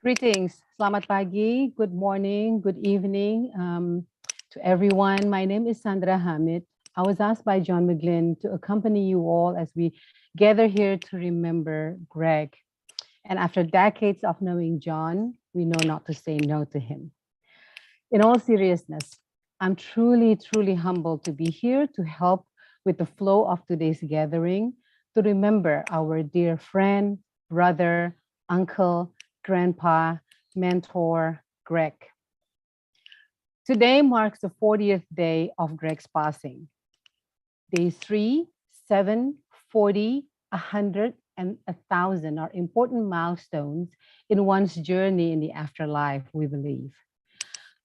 Greetings, selamat pagi, good morning, good evening to everyone. My name is Sandra Hamid. I was asked by John McGlynn to accompany you all as we gather here to remember Greg. And after decades of knowing John, we know not to say no to him. In all seriousness, I'm truly humbled to be here to help with the flow of today's gathering, to remember our dear friend, brother, uncle, grandpa, mentor, Greg. Today marks the 40th day of Greg's passing. Days 3, 7, 40, 100, and 1,000 are important milestones in one's journey in the afterlife, we believe.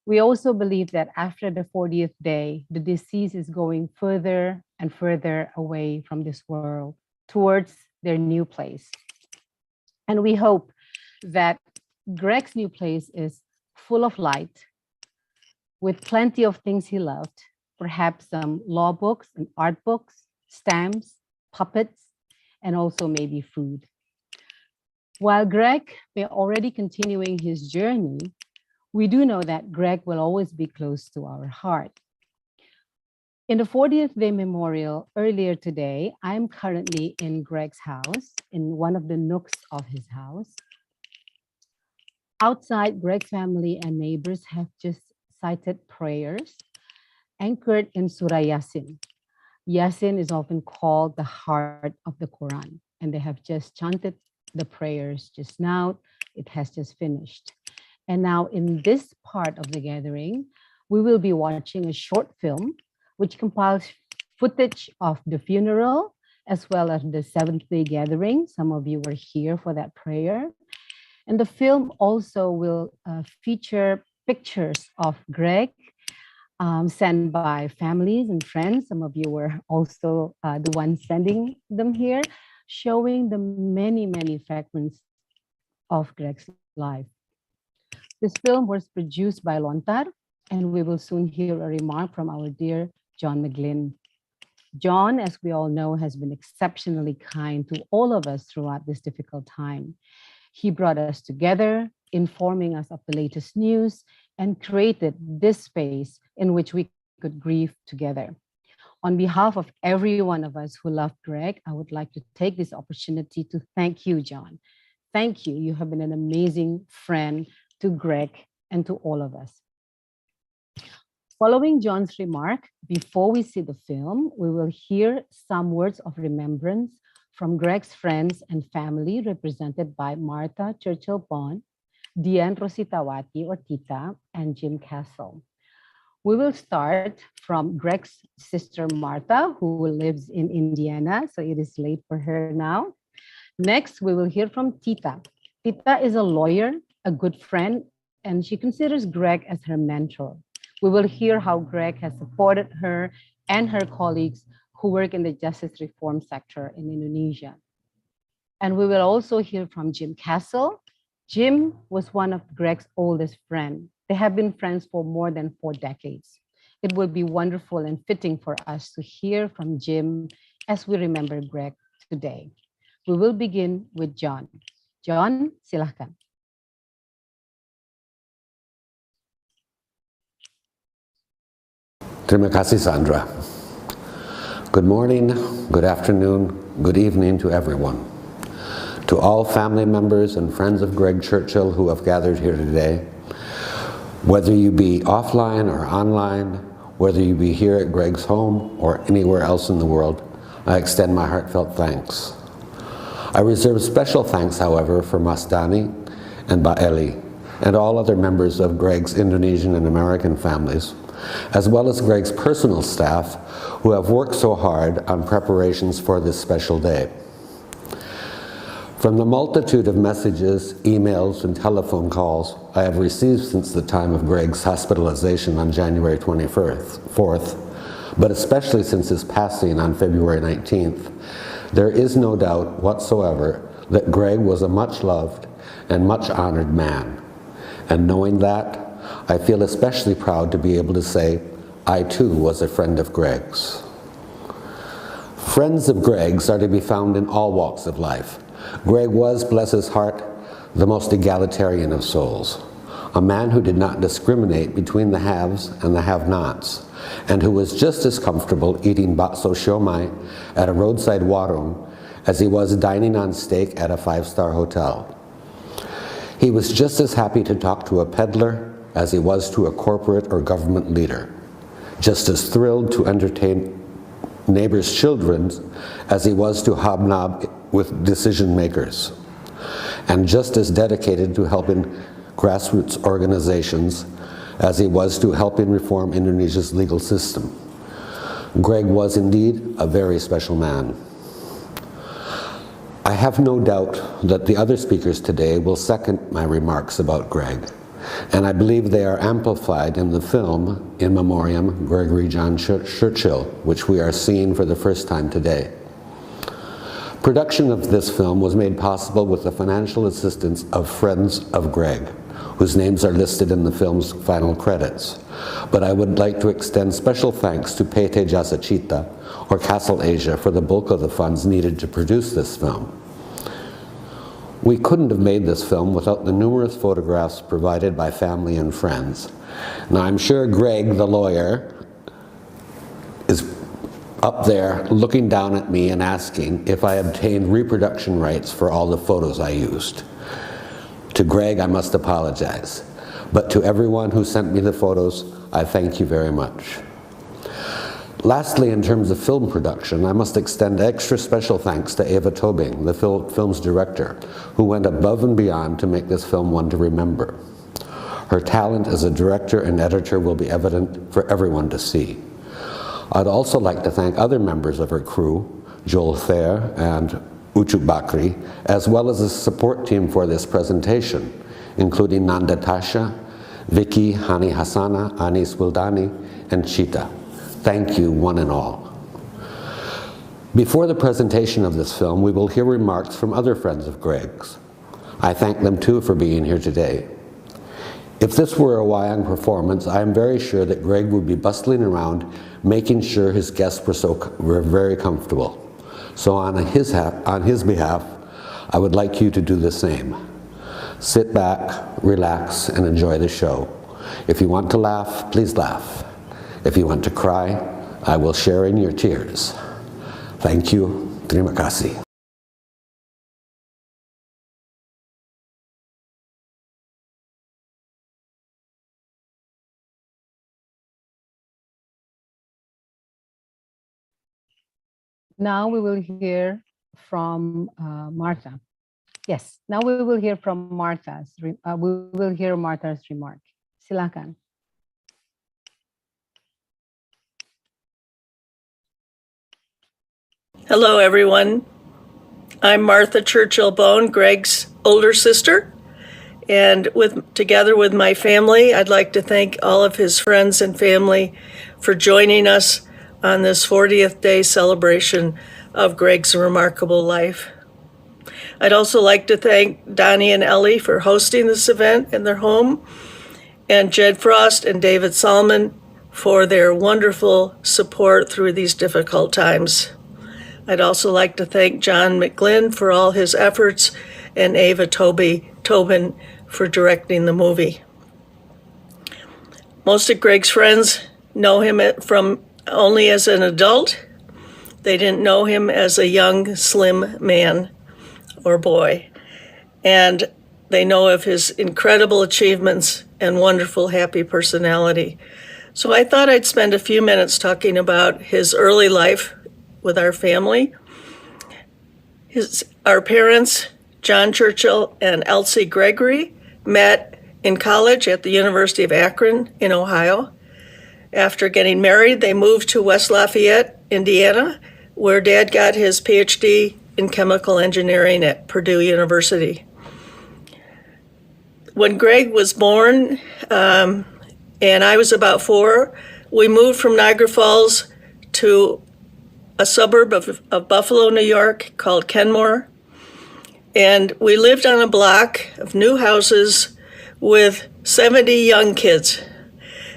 We also believe that after the 40th day, the deceased is going further and further away from this world towards their new place. And we hope that Greg's new place is full of light, with plenty of things he loved, perhaps some law books and art books, stamps, puppets, and also maybe food. While Greg may already continuing his journey, we do know that Greg will always be close to our heart. In the 40th day memorial earlier today, I'm currently in Greg's house, in one of the nooks of his house. Outside, Greg's family and neighbors have just cited prayers anchored in Surah Yasin. Yasin is often called the heart of the Quran, and they have just chanted the prayers just now. It has just finished. And now in this part of the gathering, we will be watching a short film which compiles footage of the funeral as well as the seventh day gathering. Some of you were here for that prayer. And the film also will feature pictures of Greg sent by families and friends. Some of you were also the ones sending them here, showing the many fragments of Greg's life. This film was produced by Lontar, and we will soon hear a remark from our dear John McGlynn. John, as we all know, has been exceptionally kind to all of us throughout this difficult time. He brought us together, informing us of the latest news, and created this space in which we could grieve together. On behalf of every one of us who loved Greg, I would like to take this opportunity to thank you, John. Thank you. You have been an amazing friend to Greg and to all of us. Following John's remark, before we see the film, we will hear some words of remembrance from Greg's friends and family represented by Martha Churchill Bond, Dian Rositawati or Tita, and Jim Castle. We will start from Greg's sister Martha, who lives in Indiana, so it is late for her now. Next, we will hear from Tita. Tita is a lawyer, a good friend, and she considers Greg as her mentor. We will hear how Greg has supported her and her colleagues who work in the justice reform sector in Indonesia. And we will also hear from Jim Castle. Jim was one of Greg's oldest friends. They have been friends for more than 4 decades. It will be wonderful and fitting for us to hear from Jim as we remember Greg today. We will begin with John. John, silahkan. Terima kasih, Sandra. Good morning, good afternoon, good evening to everyone. To all family members and friends of Greg Churchill who have gathered here today, whether you be offline or online, whether you be here at Greg's home or anywhere else in the world, I extend my heartfelt thanks. I reserve special thanks, however, for Masdani and Baeli and all other members of Greg's Indonesian and American families, as well as Greg's personal staff who have worked so hard on preparations for this special day. From the multitude of messages, emails, and telephone calls I have received since the time of Greg's hospitalization on January 24th, but especially since his passing on February 19th, there is no doubt whatsoever that Greg was a much-loved and much-honored man. And knowing that, I feel especially proud to be able to say, I too was a friend of Greg's. Friends of Greg's are to be found in all walks of life. Greg was, bless his heart, the most egalitarian of souls, a man who did not discriminate between the haves and the have-nots, and who was just as comfortable eating bakso siomai at a roadside warung as he was dining on steak at a five-star hotel. He was just as happy to talk to a peddler as he was to a corporate or government leader, just as thrilled to entertain neighbors' children as he was to hobnob with decision makers, and just as dedicated to helping grassroots organizations as he was to helping reform Indonesia's legal system. Greg was indeed a very special man. I have no doubt that the other speakers today will second my remarks about Greg, and I believe they are amplified in the film In Memoriam, Gregory John Churchill, which we are seeing for the first time today. Production of this film was made possible with the financial assistance of friends of Greg, whose names are listed in the film's final credits. But I would like to extend special thanks to PT Jasa Cita, or Castle Asia, for the bulk of the funds needed to produce this film. We couldn't have made this film without the numerous photographs provided by family and friends. Now, I'm sure Greg, the lawyer, is up there looking down at me and asking if I obtained reproduction rights for all the photos I used. To Greg, I must apologize. But to everyone who sent me the photos, I thank you very much. Lastly, in terms of film production, I must extend extra special thanks to Eva Tobing, the film's director, who went above and beyond to make this film one to remember. Her talent as a director and editor will be evident for everyone to see. I'd also like to thank other members of her crew, Joel Thayer and Ucu Bakri, as well as the support team for this presentation, including Nanda Tasha, Vicky, Hani Hassana, Anis Wildani, and Chita. Thank you, one and all. Before the presentation of this film, we will hear remarks from other friends of Greg's. I thank them too for being here today. If this were a Wayang performance, I am very sure that Greg would be bustling around, making sure his guests were very comfortable. So on his behalf, I would like you to do the same. Sit back, relax, and enjoy the show. If you want to laugh, please laugh. If you want to cry, I will share in your tears. Thank you. Terima kasih. Now we will hear from Martha. Yes, now we will hear from Martha's. We will hear Martha's remark. Silakan. Hello, everyone. I'm Martha Churchill Bone, Greg's older sister. And together with my family, I'd like to thank all of his friends and family for joining us on this 40th day celebration of Greg's remarkable life. I'd also like to thank Donnie and Ellie for hosting this event in their home, and Jed Frost and David Salmon for their wonderful support through these difficult times. I'd also like to thank John McGlynn for all his efforts and Ava Tobin for directing the movie. Most of Greg's friends know him from only as an adult. They didn't know him as a young, slim man or boy. And they know of his incredible achievements and wonderful, happy personality. So I thought I'd spend a few minutes talking about his early life with our family. Our parents, John Churchill and Elsie Gregory, met in college at the University of Akron in Ohio. After getting married, they moved to West Lafayette, Indiana, where Dad got his PhD in chemical engineering at Purdue University. When Greg was born, and I was about 4, we moved from Niagara Falls to a suburb of Buffalo, New York, called Kenmore. And we lived on a block of new houses with 70 young kids.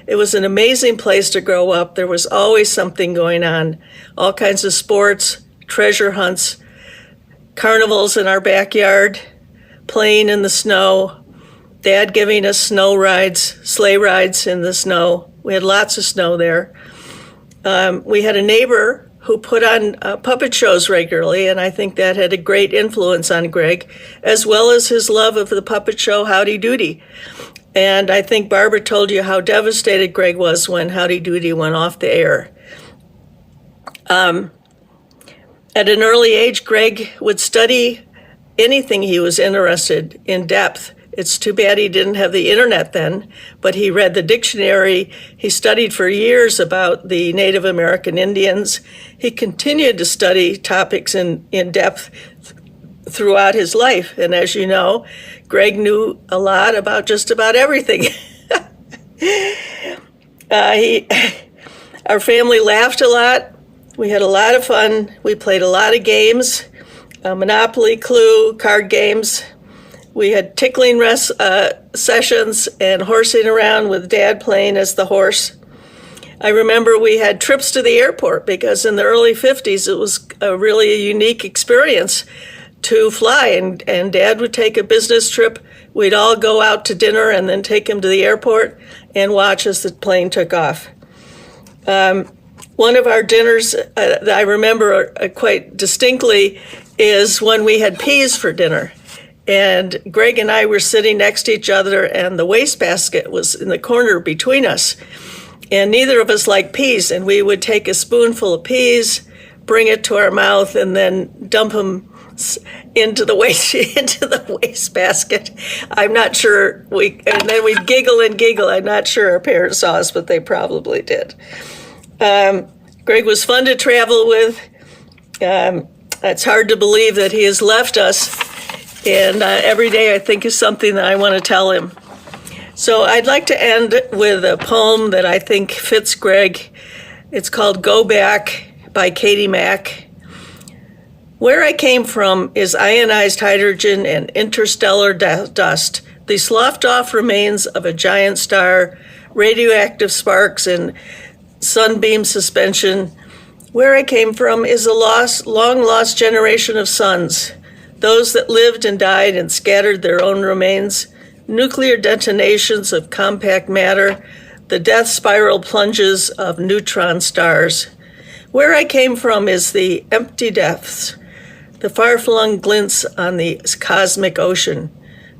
It was an amazing place to grow up. There was always something going on, all kinds of sports, treasure hunts, carnivals in our backyard, playing in the snow, Dad giving us sleigh rides in the snow. We had lots of snow there. We had a neighbor who put on puppet shows regularly, and I think that had a great influence on Greg, as well as his love of the puppet show Howdy Doody. And I think Barbara told you how devastated Greg was when Howdy Doody went off the air. At an early age, Greg would study anything he was interested in depth. It's too bad he didn't have the internet then, but he read the dictionary. He studied for years about the Native American Indians. He continued to study topics in depth throughout his life. And as you know, Greg knew a lot about just about everything. Our family laughed a lot. We had a lot of fun. We played a lot of games, Monopoly, Clue, card games. We had tickling sessions and horsing around with Dad playing as the horse. I remember we had trips to the airport because in the early 50s, it was really a unique experience to fly. And Dad would take a business trip. We'd all go out to dinner and then take him to the airport and watch as the plane took off. One of our dinners that I remember quite distinctly is when we had peas for dinner. And Greg and I were sitting next to each other, and the wastebasket was in the corner between us. And neither of us liked peas, and we would take a spoonful of peas, bring it to our mouth, and then dump them into the wastebasket. I'm not sure and then we'd giggle and giggle. I'm not sure our parents saw us, but they probably did. Greg was fun to travel with. It's hard to believe that he has left us. And every day I think is something that I want to tell him. So I'd like to end with a poem that I think fits Greg. It's called Go Back by Katie Mack. Where I came from is ionized hydrogen and interstellar dust, the sloughed-off remains of a giant star, radioactive sparks and sunbeam suspension. Where I came from is a long-lost generation of suns, those that lived and died and scattered their own remains, nuclear detonations of compact matter, the death spiral plunges of neutron stars. Where I came from is the empty depths, the far-flung glints on the cosmic ocean.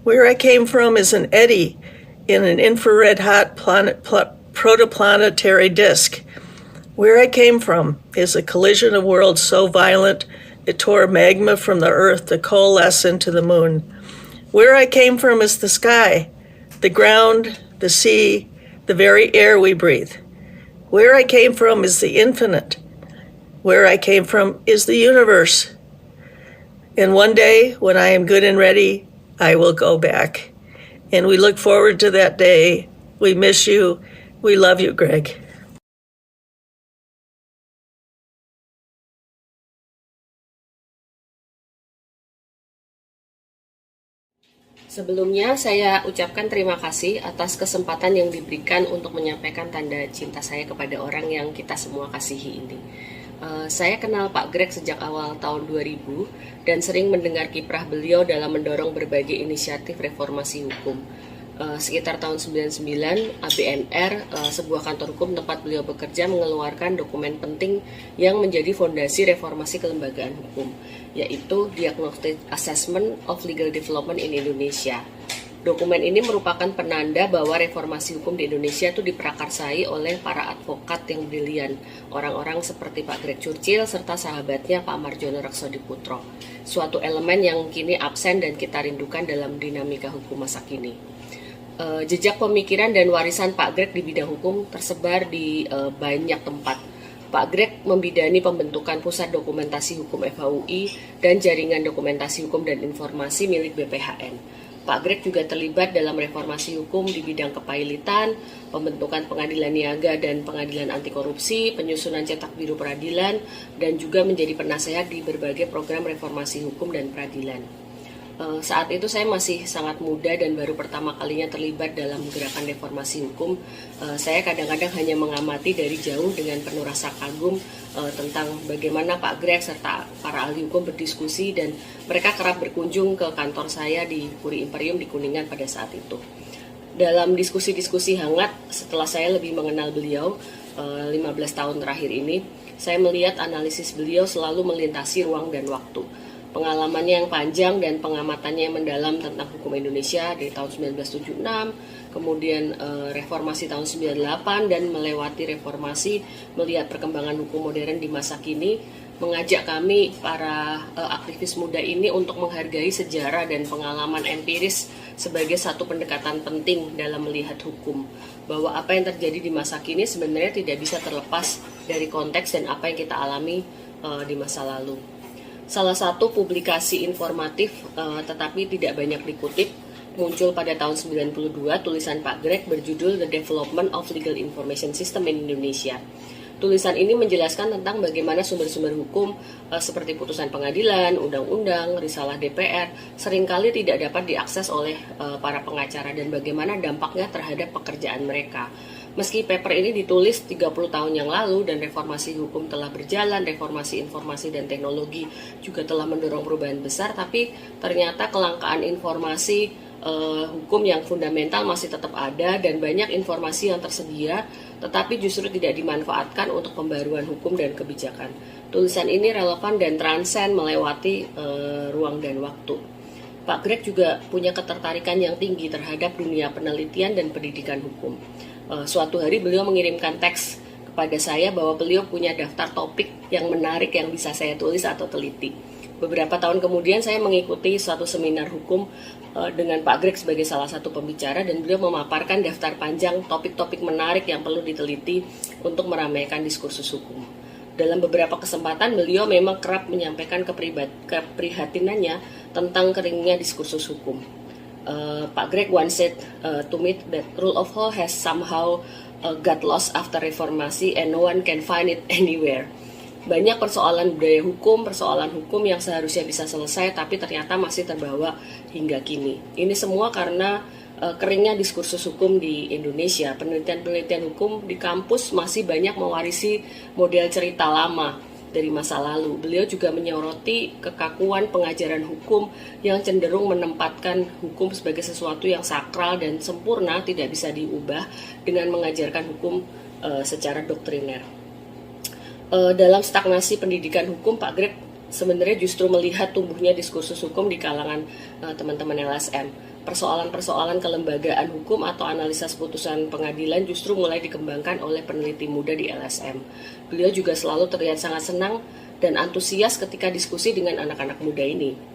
Where I came from is an eddy in an infrared hot protoplanetary disk. Where I came from is a collision of worlds so violent it tore magma from the earth to coalesce into the moon. Where I came from is the sky, the ground, the sea, the very air we breathe. Where I came from is the infinite. Where I came from is the universe. And one day, when I am good and ready, I will go back. And we look forward to that day. We miss you. We love you, Greg. Sebelumnya saya ucapkan terima kasih atas kesempatan yang diberikan untuk menyampaikan tanda cinta saya kepada orang yang kita semua kasihi ini. Saya kenal Pak Greg sejak awal tahun 2000 dan sering mendengar kiprah beliau dalam mendorong berbagai inisiatif reformasi hukum. Sekitar tahun 99, ABNR, sebuah kantor hukum tempat beliau bekerja, mengeluarkan dokumen penting yang menjadi fondasi reformasi kelembagaan hukum, yaitu Diagnostic Assessment of Legal Development in Indonesia. Dokumen ini merupakan penanda bahwa reformasi hukum di Indonesia itu diprakarsai oleh para advokat yang brilian, orang-orang seperti Pak Greg Churchill serta sahabatnya Pak Marjono Raksodiputro, suatu elemen yang kini absen dan kita rindukan dalam dinamika hukum masa kini. Jejak pemikiran dan warisan Pak Greg di bidang hukum tersebar di banyak tempat. Pak Greg membidani pembentukan Pusat Dokumentasi Hukum FHUI dan Jaringan Dokumentasi Hukum dan Informasi milik BPHN. Pak Greg juga terlibat dalam reformasi hukum di bidang kepailitan, pembentukan pengadilan niaga dan pengadilan anti korupsi, penyusunan cetak biru peradilan, dan juga menjadi penasehat di berbagai program reformasi hukum dan peradilan. Saat itu saya masih sangat muda dan baru pertama kalinya terlibat dalam gerakan reformasi hukum. Saya kadang-kadang hanya mengamati dari jauh dengan penuh rasa kagum tentang bagaimana Pak Greg serta para ahli hukum berdiskusi, dan mereka kerap berkunjung ke kantor saya di Puri Imperium di Kuningan pada saat itu. Dalam diskusi-diskusi hangat setelah saya lebih mengenal beliau 15 tahun terakhir ini, saya melihat analisis beliau selalu melintasi ruang dan waktu. Pengalamannya yang panjang dan pengamatannya yang mendalam tentang hukum Indonesia dari tahun 1976, kemudian reformasi tahun 98 dan melewati reformasi, melihat perkembangan hukum modern di masa kini, mengajak kami para aktivis muda ini untuk menghargai sejarah dan pengalaman empiris sebagai satu pendekatan penting dalam melihat hukum, bahwa apa yang terjadi di masa kini sebenarnya tidak bisa terlepas dari konteks dan apa yang kita alami di masa lalu. Salah satu publikasi informatif tetapi tidak banyak dikutip muncul pada tahun 92, tulisan Pak Greg berjudul The Development of Legal Information System in Indonesia. Tulisan ini menjelaskan tentang bagaimana sumber-sumber hukum seperti putusan pengadilan, undang-undang, risalah DPR seringkali tidak dapat diakses oleh para pengacara dan bagaimana dampaknya terhadap pekerjaan mereka. Meski paper ini ditulis 30 tahun yang lalu dan reformasi hukum telah berjalan, reformasi informasi dan teknologi juga telah mendorong perubahan besar, tapi ternyata kelangkaan informasi hukum yang fundamental masih tetap ada dan banyak informasi yang tersedia tetapi justru tidak dimanfaatkan untuk pembaruan hukum dan kebijakan. Tulisan ini relevan dan transend melewati ruang dan waktu. Pak Greg juga punya ketertarikan yang tinggi terhadap dunia penelitian dan pendidikan hukum. Suatu hari beliau mengirimkan teks kepada saya bahwa beliau punya daftar topik yang menarik yang bisa saya tulis atau teliti. Beberapa tahun kemudian saya mengikuti suatu seminar hukum dengan Pak Greg sebagai salah satu pembicara dan beliau memaparkan daftar panjang topik-topik menarik yang perlu diteliti untuk meramaikan diskursus hukum. Dalam beberapa kesempatan beliau memang kerap menyampaikan keprihatinannya tentang keringnya diskursus hukum. Pak Greg once said to me that rule of law has somehow got lost after reformasi and no one can find it anywhere. Banyak persoalan budaya hukum, persoalan hukum yang seharusnya bisa selesai tapi ternyata masih terbawa hingga kini. Ini semua karena keringnya diskursus hukum di Indonesia. Penelitian-penelitian hukum di kampus masih banyak mewarisi model cerita lama dari masa lalu. Beliau juga menyoroti kekakuan pengajaran hukum yang cenderung menempatkan hukum sebagai sesuatu yang sakral dan sempurna, tidak bisa diubah dengan mengajarkan hukum secara doktriner. Dalam stagnasi pendidikan hukum, Pak Greg sebenarnya justru melihat tumbuhnya diskursus hukum di kalangan teman-teman LSM. Persoalan-persoalan kelembagaan hukum atau analisa putusan pengadilan justru mulai dikembangkan oleh peneliti muda di LSM. Beliau juga selalu terlihat sangat senang dan antusias ketika diskusi dengan anak-anak muda ini.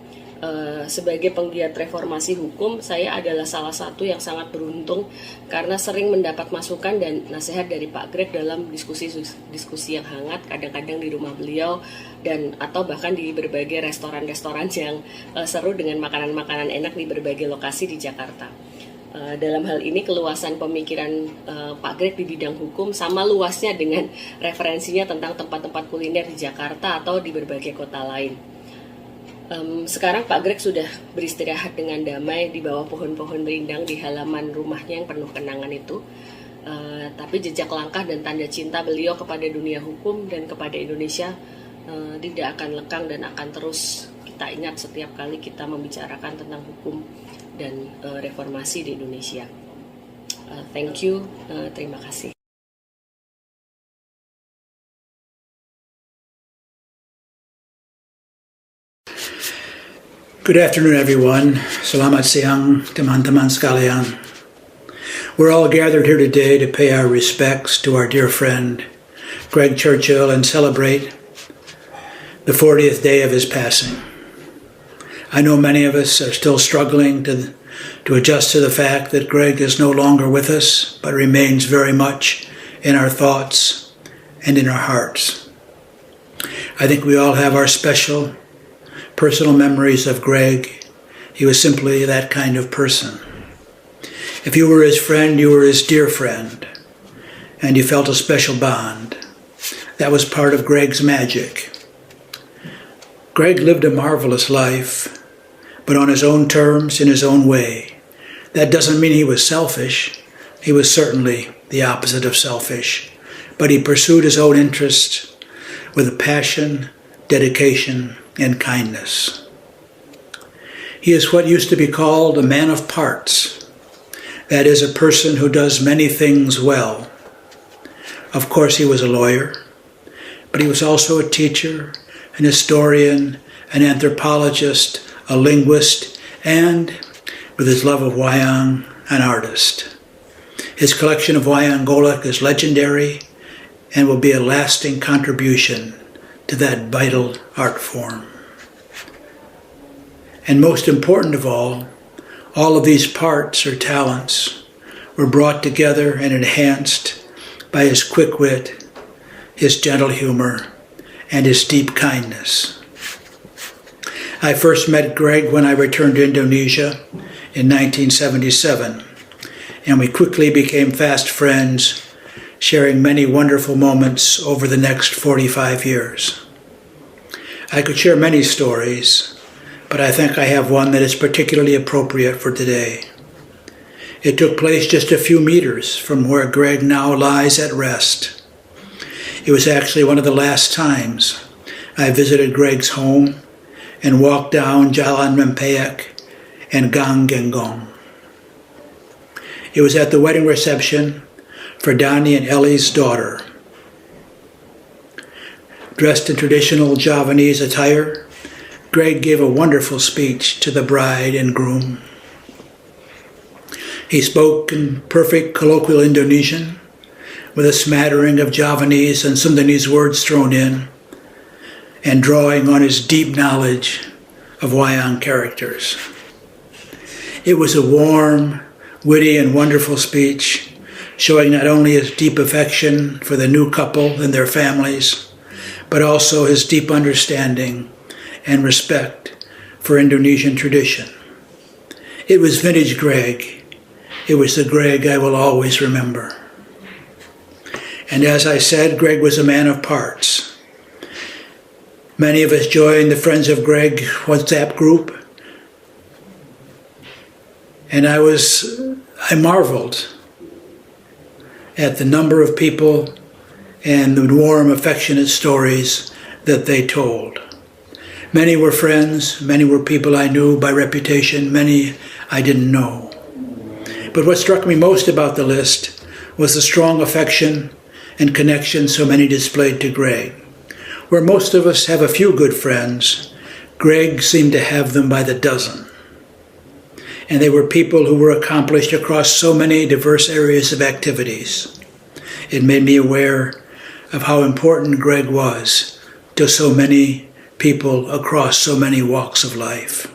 Sebagai penggiat reformasi hukum, saya adalah salah satu yang sangat beruntung karena sering mendapat masukan dan nasihat dari Pak Greg dalam diskusi yang hangat, kadang-kadang di rumah beliau dan atau bahkan di berbagai restoran-restoran yang seru dengan makanan-makanan enak di berbagai lokasi di Jakarta. Dalam hal ini keluasan pemikiran Pak Greg di bidang hukum sama luasnya dengan referensinya tentang tempat-tempat kuliner di Jakarta atau di berbagai kota lain. Sekarang Pak Greg sudah beristirahat dengan damai di bawah pohon-pohon berindang di halaman rumahnya yang penuh kenangan itu. Tapi jejak langkah dan tanda cinta beliau kepada dunia hukum dan kepada Indonesia tidak akan lekang dan akan terus kita ingat setiap kali kita membicarakan tentang hukum dan reformasi di Indonesia. Thank you, terima kasih. Good afternoon, everyone. Selamat siang, teman-teman sekalian. We're all gathered here today to pay our respects to our dear friend, Greg Churchill, and celebrate the 40th day of his passing. I know many of us are still struggling to adjust to the fact that Greg is no longer with us, but remains very much in our thoughts and in our hearts. I think we all have our special personal memories of Greg. He was simply that kind of person. If you were his friend, you were his dear friend, and you felt a special bond. That was part of Greg's magic. Greg lived a marvelous life, but on his own terms, in his own way. That doesn't mean he was selfish. He was certainly the opposite of selfish, but he pursued his own interests with a passion, dedication, and kindness. He is what used to be called a man of parts. That is, a person who does many things well. Of course, he was a lawyer, but he was also a teacher, an historian, an anthropologist, a linguist, and, with his love of wayang, an artist. His collection of wayang golek is legendary and will be a lasting contribution to that vital art form. And most important of all of these parts or talents were brought together and enhanced by his quick wit, his gentle humor, and his deep kindness. I first met Greg when I returned to Indonesia in 1977, and we quickly became fast friends, sharing many wonderful moments over the next 45 years. I could share many stories, but I think I have one that is particularly appropriate for today. It took place just a few meters from where Greg now lies at rest. It was actually one of the last times I visited Greg's home and walked down Jalan Mempeyek and Gang Genggong. It was at the wedding reception for Dani and Ellie's daughter. Dressed in traditional Javanese attire, Greg gave a wonderful speech to the bride and groom. He spoke in perfect colloquial Indonesian, with a smattering of Javanese and Sundanese words thrown in, and drawing on his deep knowledge of wayang characters. It was a warm, witty, and wonderful speech, showing not only his deep affection for the new couple and their families, but also his deep understanding and respect for Indonesian tradition. It was vintage Greg. It was the Greg I will always remember. And as I said, Greg was a man of parts. Many of us joined the Friends of Greg WhatsApp group, and I marveled at the number of people and the warm, affectionate stories that they told. Many were friends, many were people I knew by reputation, many I didn't know. But what struck me most about the list was the strong affection and connection so many displayed to Greg. Where most of us have a few good friends, Greg seemed to have them by the dozen. And they were people who were accomplished across so many diverse areas of activities. It made me aware of how important Greg was to so many people across so many walks of life.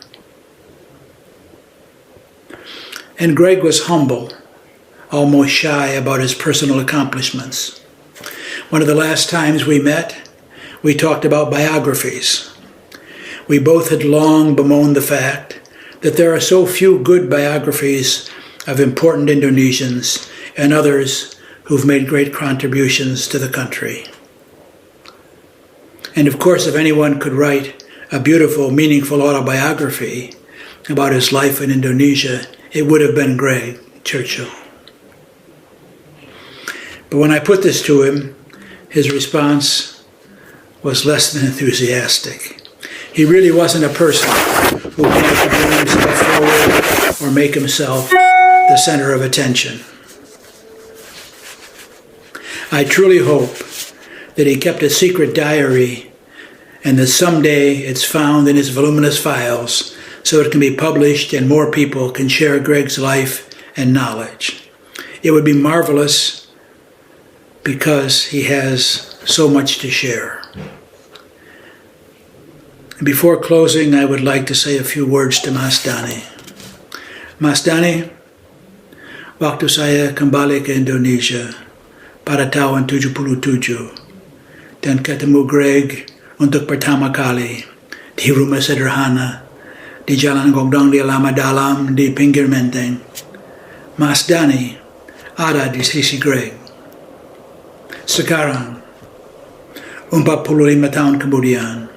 And Greg was humble, almost shy about his personal accomplishments. One of the last times we met, we talked about biographies. We both had long bemoaned the fact that there are so few good biographies of important Indonesians and others who've made great contributions to the country. And of course, if anyone could write a beautiful, meaningful autobiography about his life in Indonesia, it would have been Greg Churchill. But when I put this to him, his response was less than enthusiastic. He really wasn't a person who wanted to bring himself forward or make himself the center of attention. I truly hope that he kept a secret diary and that someday it's found in his voluminous files so it can be published and more people can share Greg's life and knowledge. It would be marvelous because he has so much to share. Before closing, I would like to say a few words to Mas Dani. Mas Dani, waktu saya kembali ke Indonesia pada tahun 77 dan ketemu Greg untuk pertama kali di rumah sederhana di Jalan Gogdong di Lama Dalam di pinggir Menteng, Mas Dani ada di sisi Greg. Sekarang, 45 tahun kemudian,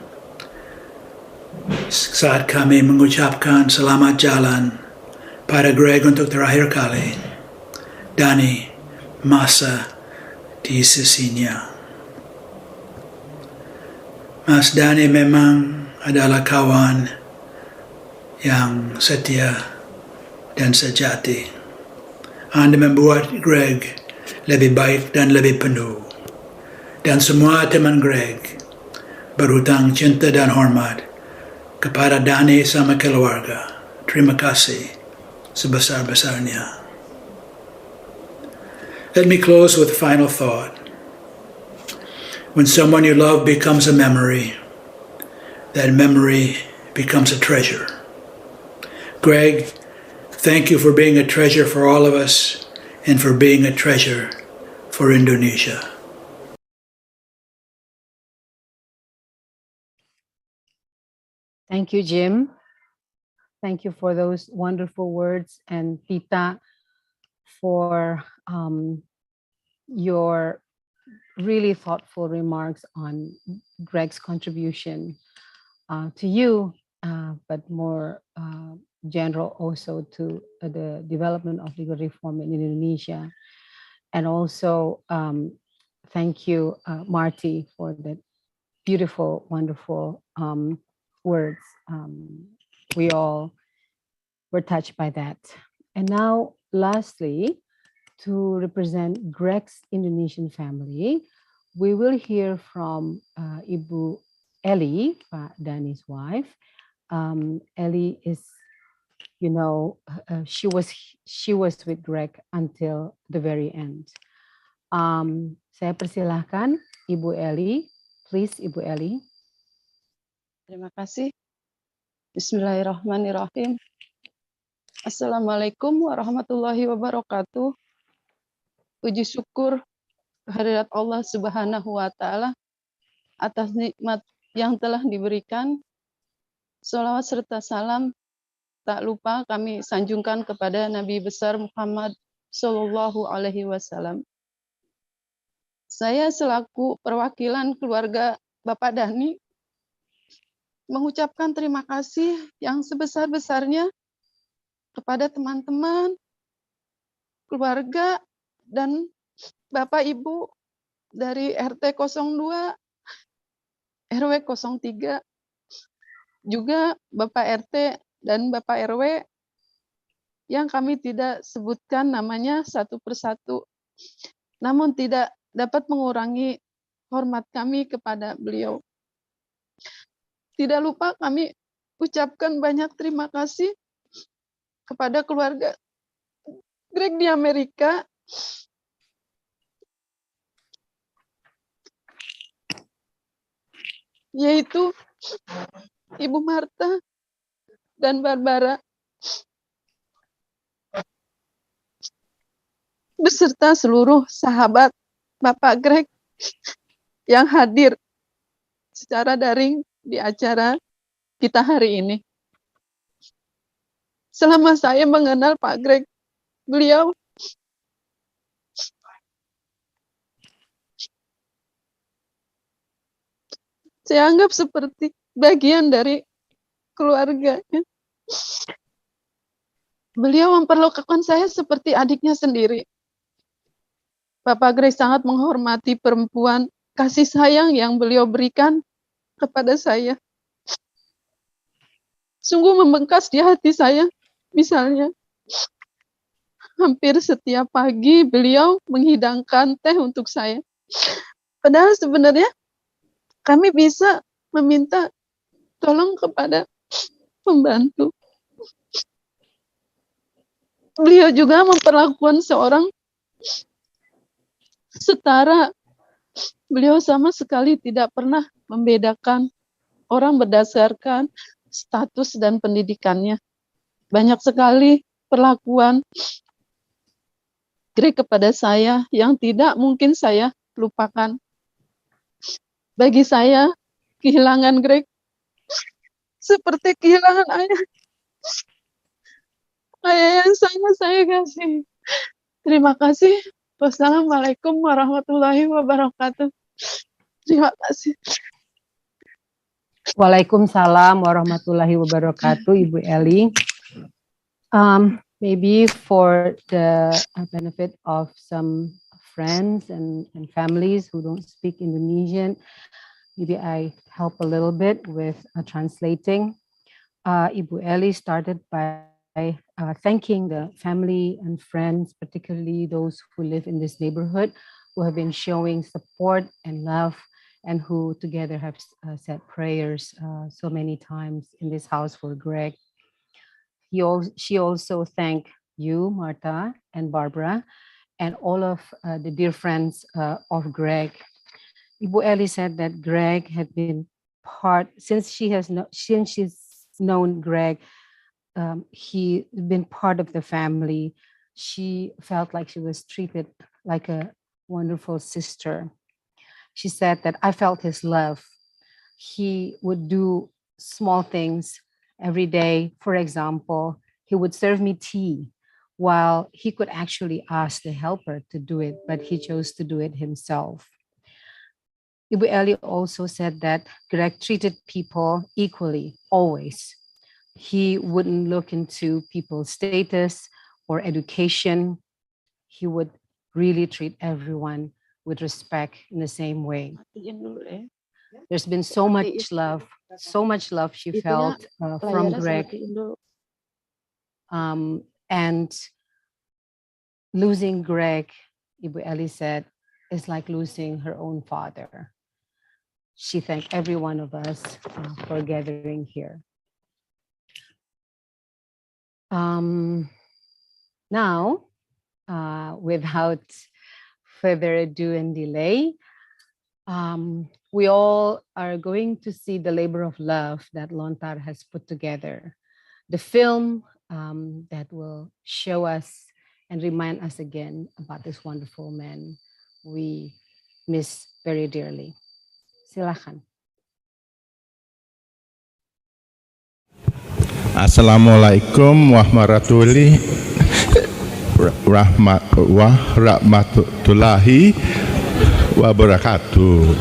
saat kami mengucapkan selamat jalan pada Greg untuk terakhir kali, Dani masa di sisinya. Mas Dani memang adalah kawan yang setia dan sejati. Anda membuat Greg lebih baik dan lebih penuh. Dan semua teman Greg berhutang cinta dan hormat kepada Dani sama keluarga. Terima kasih sebesar-besarnya. Let me close with a final thought. When someone you love becomes a memory, that memory becomes a treasure. Greg, thank you for being a treasure for all of us and for being a treasure for Indonesia. Thank you, Jim. Thank you for those wonderful words, and Tita, for your really thoughtful remarks on Greg's contribution to you, but more general also to the development of legal reform in Indonesia. And also, thank you, Marty, for the beautiful, wonderful words. We all were touched by that. And now, lastly, to represent Greg's Indonesian family, we will hear from Ibu Ellie, Pak Dani's wife. Ellie is, you know, she was with Greg until the very end. Saya persilahkan Ibu Ellie. Please, Ibu Ellie. Terima kasih. Bismillahirrahmanirrahim. Assalamualaikum warahmatullahi wabarakatuh. Puji syukur kehadirat Allah Subhanahu wa Ta'ala atas nikmat yang telah diberikan. Sholawat serta salam tak lupa kami sanjungkan kepada Nabi besar Muhammad Sallallahu Alaihi Wasallam. Saya selaku perwakilan keluarga Bapak Dani mengucapkan terima kasih yang sebesar-besarnya kepada teman-teman, keluarga, dan Bapak Ibu dari RT 02, RW 03, juga Bapak RT dan Bapak RW yang kami tidak sebutkan namanya satu persatu, namun tidak dapat mengurangi hormat kami kepada beliau. Tidak lupa kami ucapkan banyak terima kasih kepada keluarga Greg di Amerika, yaitu Ibu Marta dan Barbara, beserta seluruh sahabat Bapak Greg yang hadir secara daring di acara kita hari ini. Selama saya mengenal Pak Greg, beliau saya anggap seperti bagian dari keluarganya. Beliau memperlakukan saya seperti adiknya sendiri. Bapak Greg sangat menghormati perempuan, kasih sayang yang beliau berikan kepada saya. Sungguh membekas di hati saya. Misalnya, hampir setiap pagi beliau menghidangkan teh untuk saya. Padahal sebenarnya kami bisa meminta tolong kepada pembantu. Beliau juga memperlakukan seorang setara. Beliau sama sekali tidak pernah membedakan orang berdasarkan status dan pendidikannya. Banyak sekali perlakuan Greg kepada saya yang tidak mungkin saya lupakan. Bagi saya, kehilangan Greg seperti kehilangan ayah. Ayah yang sangat saya kasih. Terima kasih. Wassalamualaikum warahmatullahi wabarakatuh. Terima kasih. Waalaikumsalam warahmatullahi wabarakatuh, Ibu Eli. Maybe for the benefit of some friends and families who don't speak Indonesian, maybe I help a little bit with translating. Ibu Eli started by thanking the family and friends, particularly those who live in this neighborhood, who have been showing support and love, and who together have said prayers so many times in this house for Greg. She also thanked you, Martha and Barbara, and all of the dear friends of Greg. Ibu Eli said that Greg had been since she's known Greg, he been part of the family. She felt like she was treated like a wonderful sister. She said that I felt his love. He would do small things every day. For example, he would serve me tea while he could actually ask the helper to do it, but he chose to do it himself. Ibu Eli also said that Greg treated people equally, always. He wouldn't look into people's status or education. He would really treat everyone with respect in the same way. There's been so much love she felt from Greg. And losing Greg, Ibu Eli said, is like losing her own father. She thanked every one of us for gathering here. Now, without further ado and delay, we all are going to see the labor of love that Lontar has put together. The film that will show us and remind us again about this wonderful man we miss very dearly. Silakan. Assalamualaikum warahmatullahi wabarakatuh.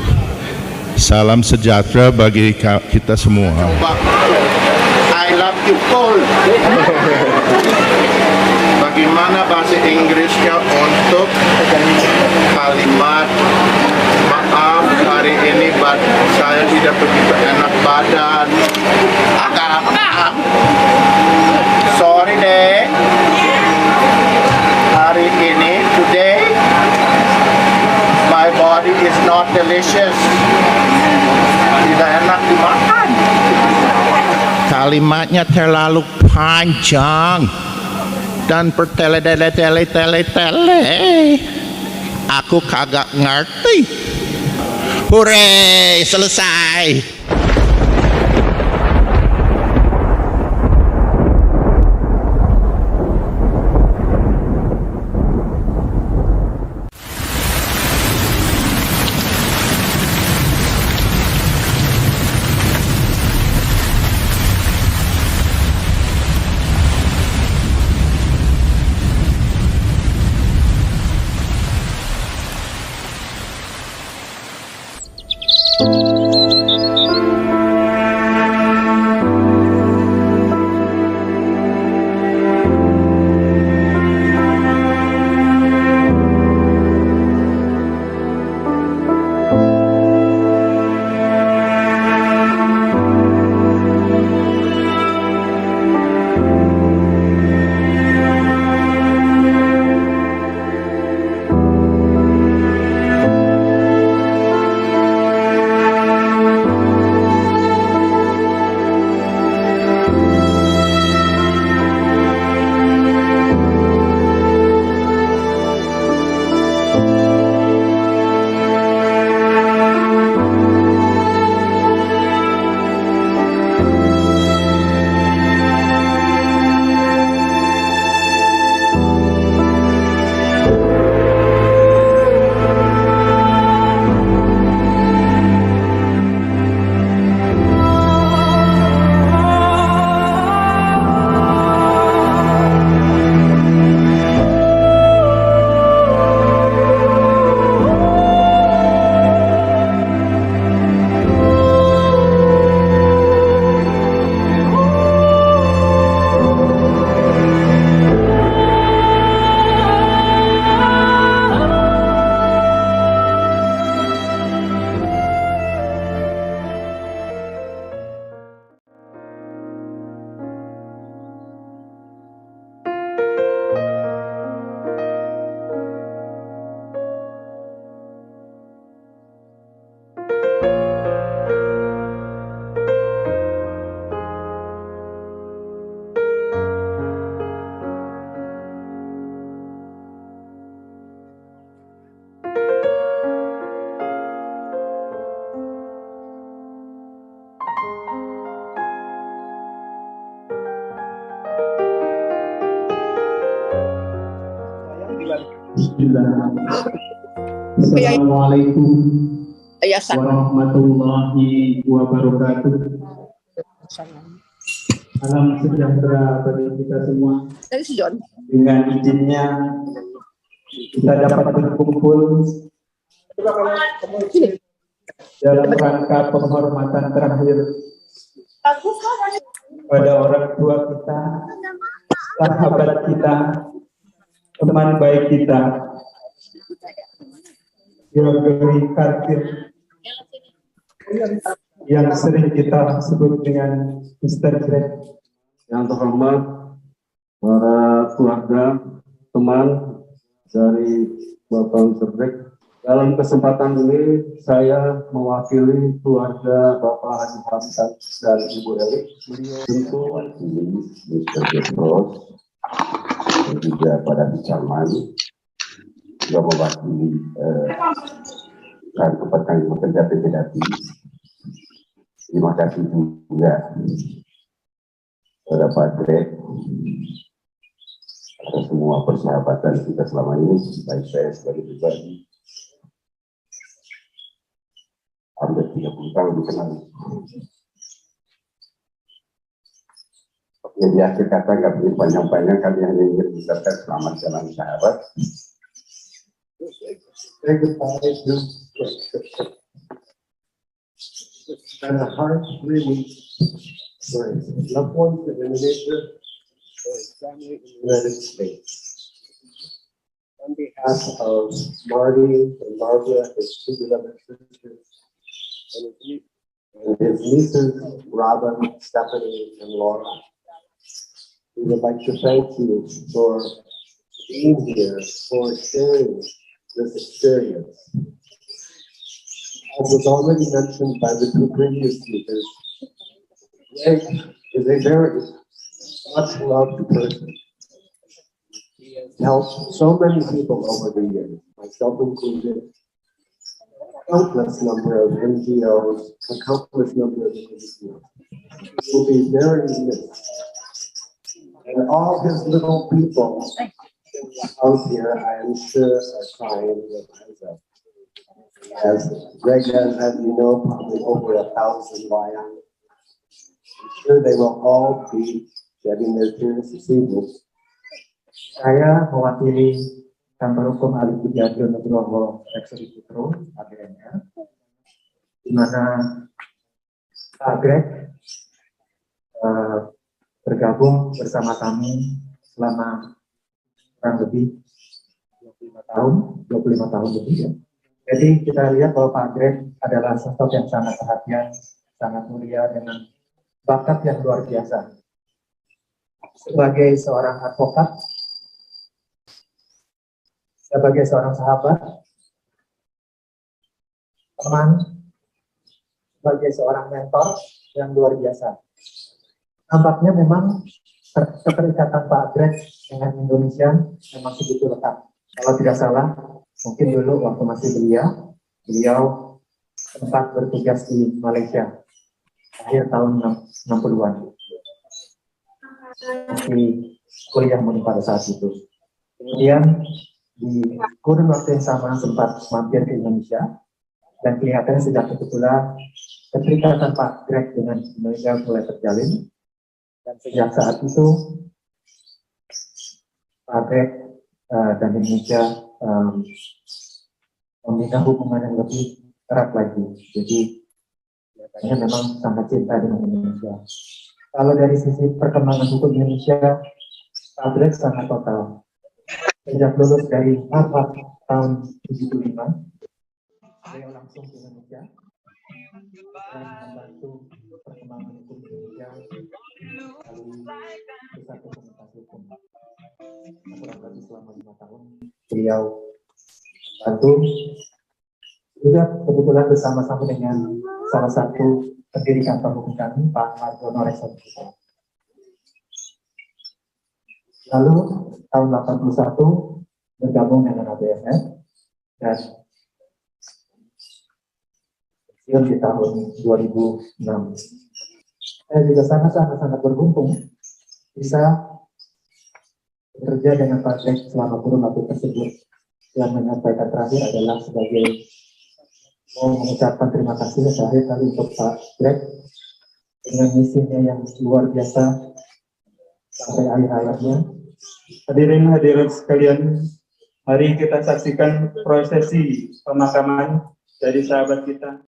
Salam sejahtera bagi kita semua. I love you all. Bagaimana bahasa Inggrisnya untuk kalimat maaf hari ini saya tidak begitu enak badan. Sorry deh. Hari ini, today, my body is not delicious. Tidak enak dimakan. Kalimatnya terlalu panjang dan bertele-tele. Aku kagak ngerti. Hore, selesai. Assalamualaikum warahmatullahi wabarakatuh. Salam sejahtera bagi kita semua. Dengan izinnya kita dapat berkumpul dalam rangka penghormatan terakhir pada orang tua kita, sahabat kita, teman baik kita, Gregory yang sering kita sebut dengan Mr. Greg. Yang terhormat para keluarga, teman dari Bapak Mr. Greg. Dalam kesempatan ini saya mewakili keluarga Bapak Haji Hamdan dan Ibu Eli. Tentu Mr. Petros dan juga pada Teman juga mewakili rekan bekerja PPDATI. Terima kasih juga kepada Pak Greg atas semua persahabatan kita selama ini, baik saya sebagai pribadi. Hampir 30 tahun dikenal. Ya, di akhir kata nggak boleh panjang-panjang, kami hanya ingin mengucapkan selamat jalan sahabat. Say goodbye to and the heart really for loved ones in Indonesia and family in the United States. On behalf of Marty and Barbara, his two beloved sisters, and his nieces, Robin, Stephanie, and Laura, we would like to thank you for being here, for sharing this experience. As was already mentioned by the two previous speakers, Greg is a very much loved person. He has helped so many people over the years, myself included, countless number of NGOs, a countless number of NGOs. He will be very missed. And all his little people out here, I am sure, are crying their eyes out. As Greg has, as you know, probably over 1,000 wayang. I'm sure they will all be shedding their tears this evening. Saya mewakili kantor hukum Alif Budiarjo Nugroho Rektori Putro, ABNR, di mana Pak Greg bergabung bersama kami selama kurang lebih 25 tahun lebih ya. Jadi kita lihat bahwa Pak Greg adalah sosok yang sangat perhatian, sangat mulia dengan bakat yang luar biasa. Sebagai seorang advokat, sebagai seorang sahabat, teman, sebagai seorang mentor yang luar biasa. Nampaknya memang keterikatan Pak Greg dengan Indonesia memang begitu lekat. Kalau tidak salah, mungkin dulu waktu masih beliau sempat bertugas di Malaysia akhir tahun 60-an. Masih kuliah mungkin pada saat itu. Kemudian di kurun waktu yang sama sempat mampir ke Indonesia dan kelihatannya sejak itu pula keterikatan Pak Greg dengan Indonesia mulai terjalin. Dan sejak saat itu Pak Greg dan Indonesia membina hubungan yang lebih erat lagi. Jadi kelihatannya memang sangat cinta dengan Indonesia. Kalau dari sisi perkembangan hukum Indonesia, Pak Greg sangat total. Sejak lulus dari Harvard tahun 75, beliau langsung ke Indonesia dan membantu perkembangan hukum Indonesia melalui pusat komunikasi hukum. Kurang lebih selama 5 tahun beliau membantu, juga kebetulan bersama-sama dengan salah satu pendiri kantor hukum kami, Pak Margono Rekson. Lalu tahun 81 bergabung dengan ABFF dan pensiun di tahun 2006. Saya juga sangat beruntung bisa bekerja dengan Pak Greg selama kurun waktu tersebut yang menyampaikan terakhir adalah sebagai mau mengucapkan terima kasih terakhir kali untuk Pak Greg dengan misinya yang luar biasa sampai akhir hayatnya. Hadirin hadirat sekalian, mari kita saksikan prosesi pemakaman dari sahabat kita.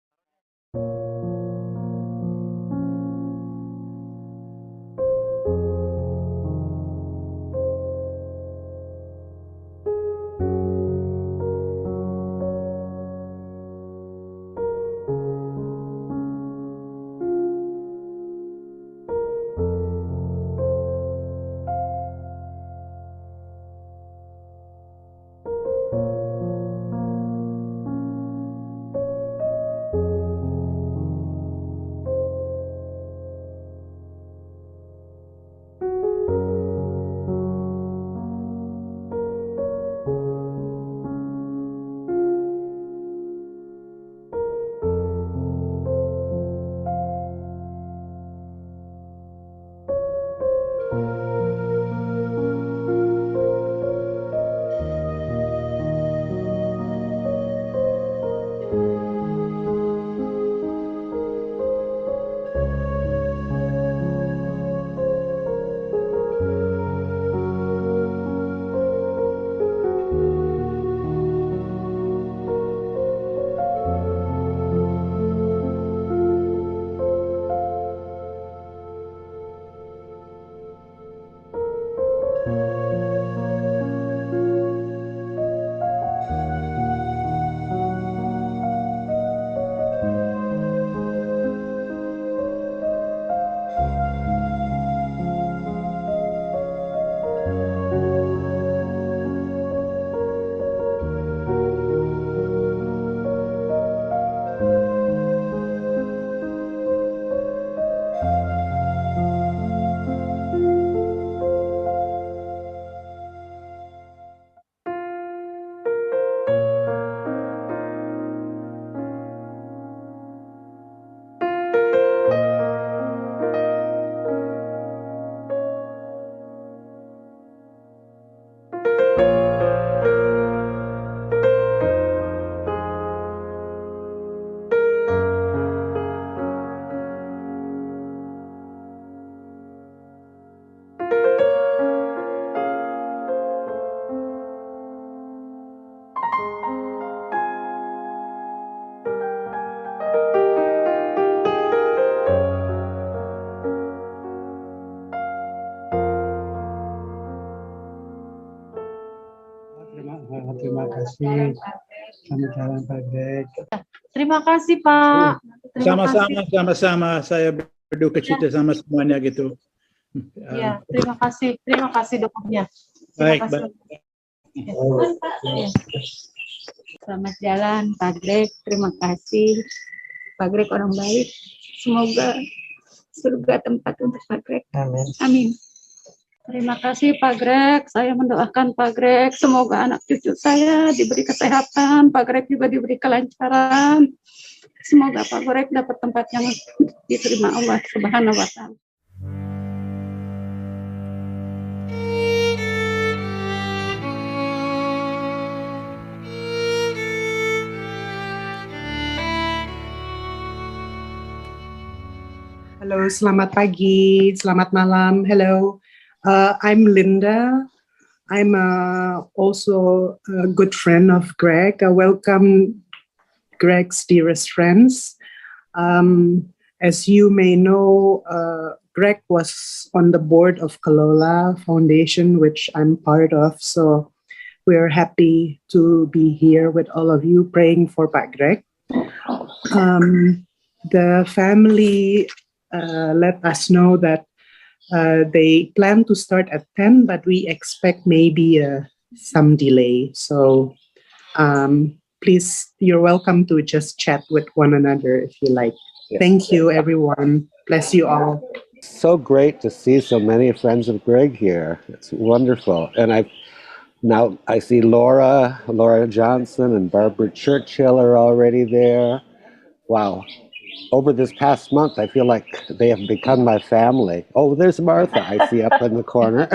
Terima kasih. Selamat jalan Pak Greg. Terima kasih Pak. Sama-sama. Saya berduka cita sama semuanya gitu. Ya, terima kasih dokternya. Baik. Selamat jalan Pak Greg. Terima kasih. Pak Greg orang baik. Semoga surga tempat untuk Pak Greg. Amin. Terima kasih Pak Greg. Saya mendoakan Pak Greg. Semoga anak cucu saya diberi kesehatan. Pak Greg juga diberi kelancaran. Semoga Pak Greg dapat tempat yang diterima Allah Subhanahu wa Ta'ala. Halo, selamat pagi, selamat malam. Hello, I'm Linda. I'm also a good friend of Greg. Welcome, Greg's dearest friends. As you may know, Greg was on the board of Kalola Foundation, which I'm part of. So we're happy to be here with all of you praying for Pak Greg. The family let us know that they plan to start at 10, but we expect maybe some delay. So please, you're welcome to just chat with one another if you like. Yes. Thank you, everyone. Bless you all. So great to see so many friends of Greg here. It's wonderful. And I see Laura Johnson and Barbara Churchill are already there. Wow. Over this past month, I feel like they have become my family. Oh, there's Martha, I see up in the corner.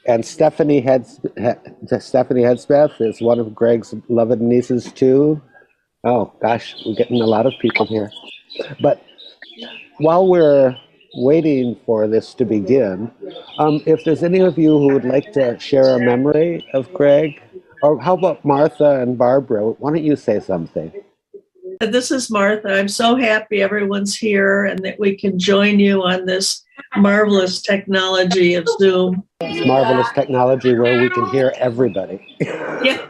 And Stephanie Headsmith is one of Greg's beloved nieces too. Oh gosh, we're getting a lot of people here. But while we're waiting for this to begin, if there's any of you who would like to share a memory of Greg, or how about Martha and Barbara? Why don't you say something? This is Martha. I'm so happy everyone's here and that we can join you on this marvelous technology of Zoom. It's marvelous technology where we can hear everybody. Yeah.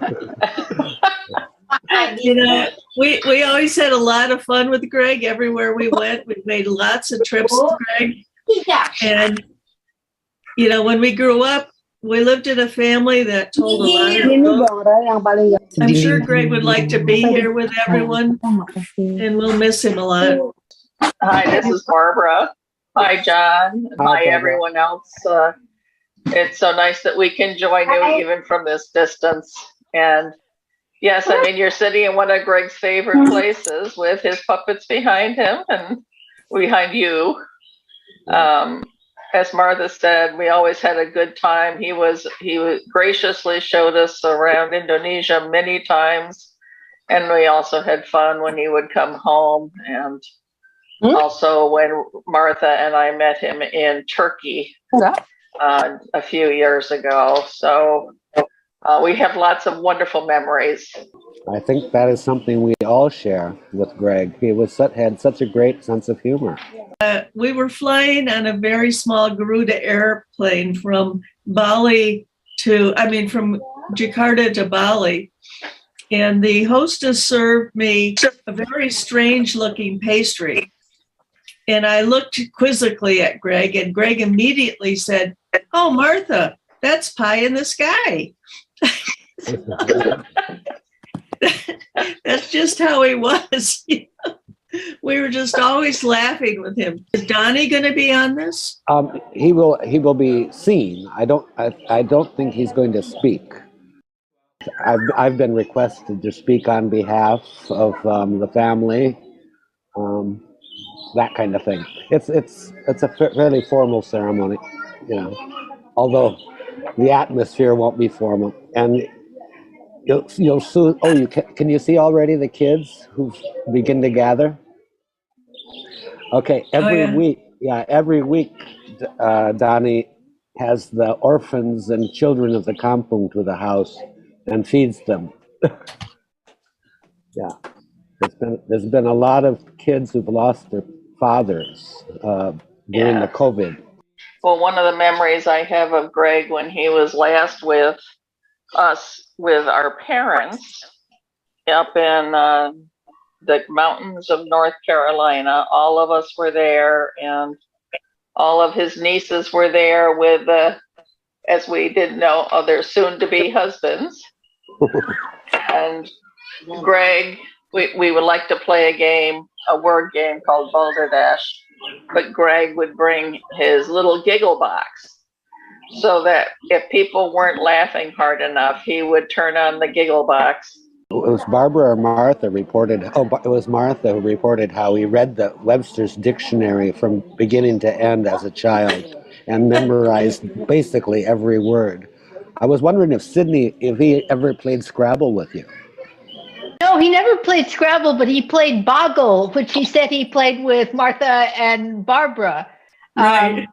You know, we always had a lot of fun with Greg everywhere we went. We made lots of trips with Greg. And, you know, when we grew up, we lived in a family that told a lot of books. I'm sure Greg would like to be here with everyone, and we'll miss him a lot. Hi, this is Barbara. Hi, John. Hi, everyone else. It's so nice that we can join you even from this distance. And yes, I mean, you're sitting in one of Greg's favorite places with his puppets behind him and behind you. As Martha said, we always had a good time. He graciously showed us around Indonesia many times. And we also had fun when he would come home. And also when Martha and I met him in Turkey a few years ago. So we have lots of wonderful memories. I think that is something we all share with Greg. He had such a great sense of humor. We were flying on a very small Garuda airplane from from Jakarta to Bali. And the hostess served me a very strange looking pastry. And I looked quizzically at Greg, and Greg immediately said, "Oh, Martha, that's pie in the sky." That's just how he was. We were just always laughing with him. Is Donnie going to be on this? He will be seen. I don't think he's going to speak. I've been requested to speak on behalf of the family, that kind of thing. It's a fairly formal ceremony, you know. Although the atmosphere won't be formal, and you'll soon. Oh, can you see already the kids who begin to gather? Okay, every week, Donnie has the orphans and children of the kampung to the house and feeds them. Yeah, there's been a lot of kids who've lost their fathers during the COVID. Well, one of the memories I have of Greg when he was last with us, with our parents, up in the mountains of North Carolina. All of us were there, and all of his nieces were there with, as we didn't know, their soon-to-be husbands. And Greg, we would like to play a word game called Balderdash, but Greg would bring his little giggle box so that if people weren't laughing hard enough, he would turn on the giggle box. It was Barbara or Martha reported. Oh, it was Martha who reported how he read the Webster's dictionary from beginning to end as a child and memorized basically every word. I was wondering if he ever played Scrabble with you. No, he never played Scrabble, but he played Boggle, which he said he played with Martha and Barbara. Right.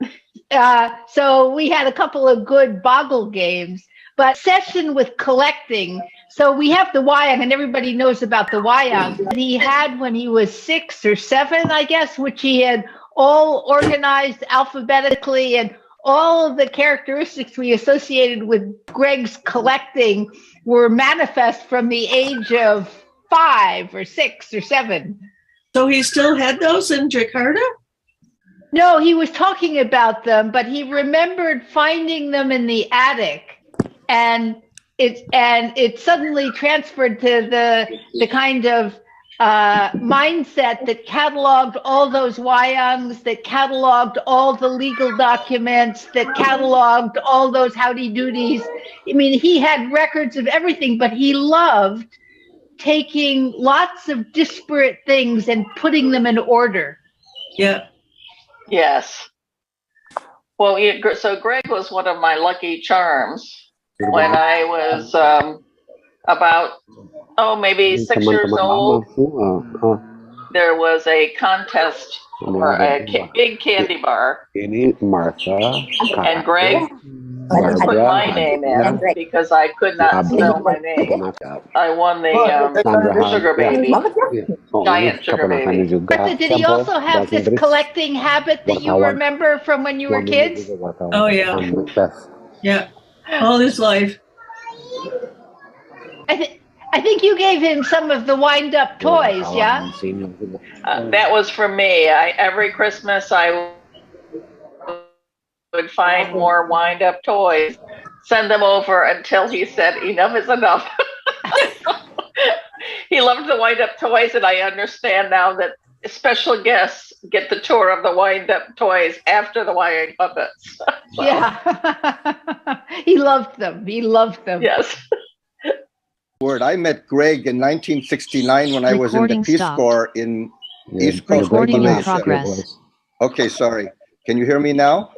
So we had a couple of good Boggle games, but session with collecting. So we have the wayang, and everybody knows about the wayang he had when he was 6 or 7, I guess, which he had all organized alphabetically, and all of the characteristics we associated with Greg's collecting were manifest from the age of 5 or 6 or 7. So he still had those in Jakarta? No, he was talking about them, but he remembered finding them in the attic, and it suddenly transferred to the kind of mindset that cataloged all those wayangs, that cataloged all the legal documents, that cataloged all those howdy-doodies. I mean, he had records of everything, but he loved taking lots of disparate things and putting them in order. Yeah. Yes. Well, so Greg was one of my lucky charms when I was about, maybe 6 years old. There was a contest for a big candy bar. Ini Martha, And Greg put my name in because I could not spell my name. I won the sugar baby, giant sugar baby. Martha, did he also have this collecting habit that you remember from when you were kids? Oh, yeah. Yeah, all his life. I think you gave him some of the wind-up toys, yeah? That was from me. Every Christmas I would find more wind-up toys, send them over until he said enough is enough. He loved the wind-up toys, and I understand now that special guests get the tour of the wind-up toys after the wiring puppets. So. Yeah. He loved them. He loved them. Yes. I met Greg in 1969 when I was in the Peace Corps in East Coast, Malaysia. Okay, sorry. Can you hear me now?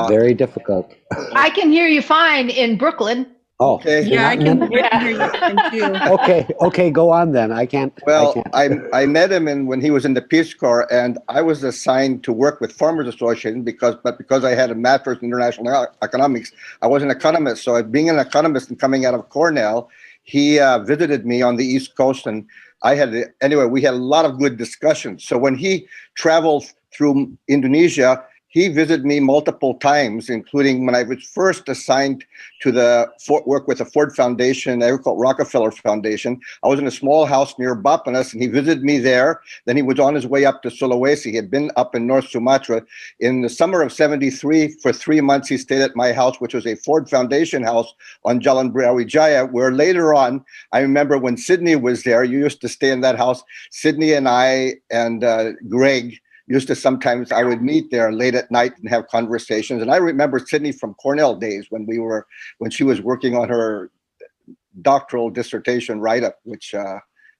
Very difficult. I can hear you fine in Brooklyn. Oh, okay. Yeah, I can hear you. Thank you. Okay, go on then. I can't. I met him when he was in the Peace Corps, and I was assigned to work with Farmers Association because I had a master's in international economics, I was an economist. So being an economist and coming out of Cornell, he visited me on the East Coast, and we had a lot of good discussions. So when he traveled through Indonesia, he visited me multiple times, including when I was first assigned to work with the Ford Foundation, Rockefeller Foundation. I was in a small house near Bapanas, and he visited me there. Then he was on his way up to Sulawesi. He had been up in North Sumatra. In the summer of '73, for 3 months, he stayed at my house, which was a Ford Foundation house on Jalan Brawijaya, where later on, I remember when Sydney was there, you used to stay in that house. Sydney and I and Greg sometimes I would meet there late at night and have conversations. And I remember Sydney from Cornell days when she was working on her doctoral dissertation write-up, which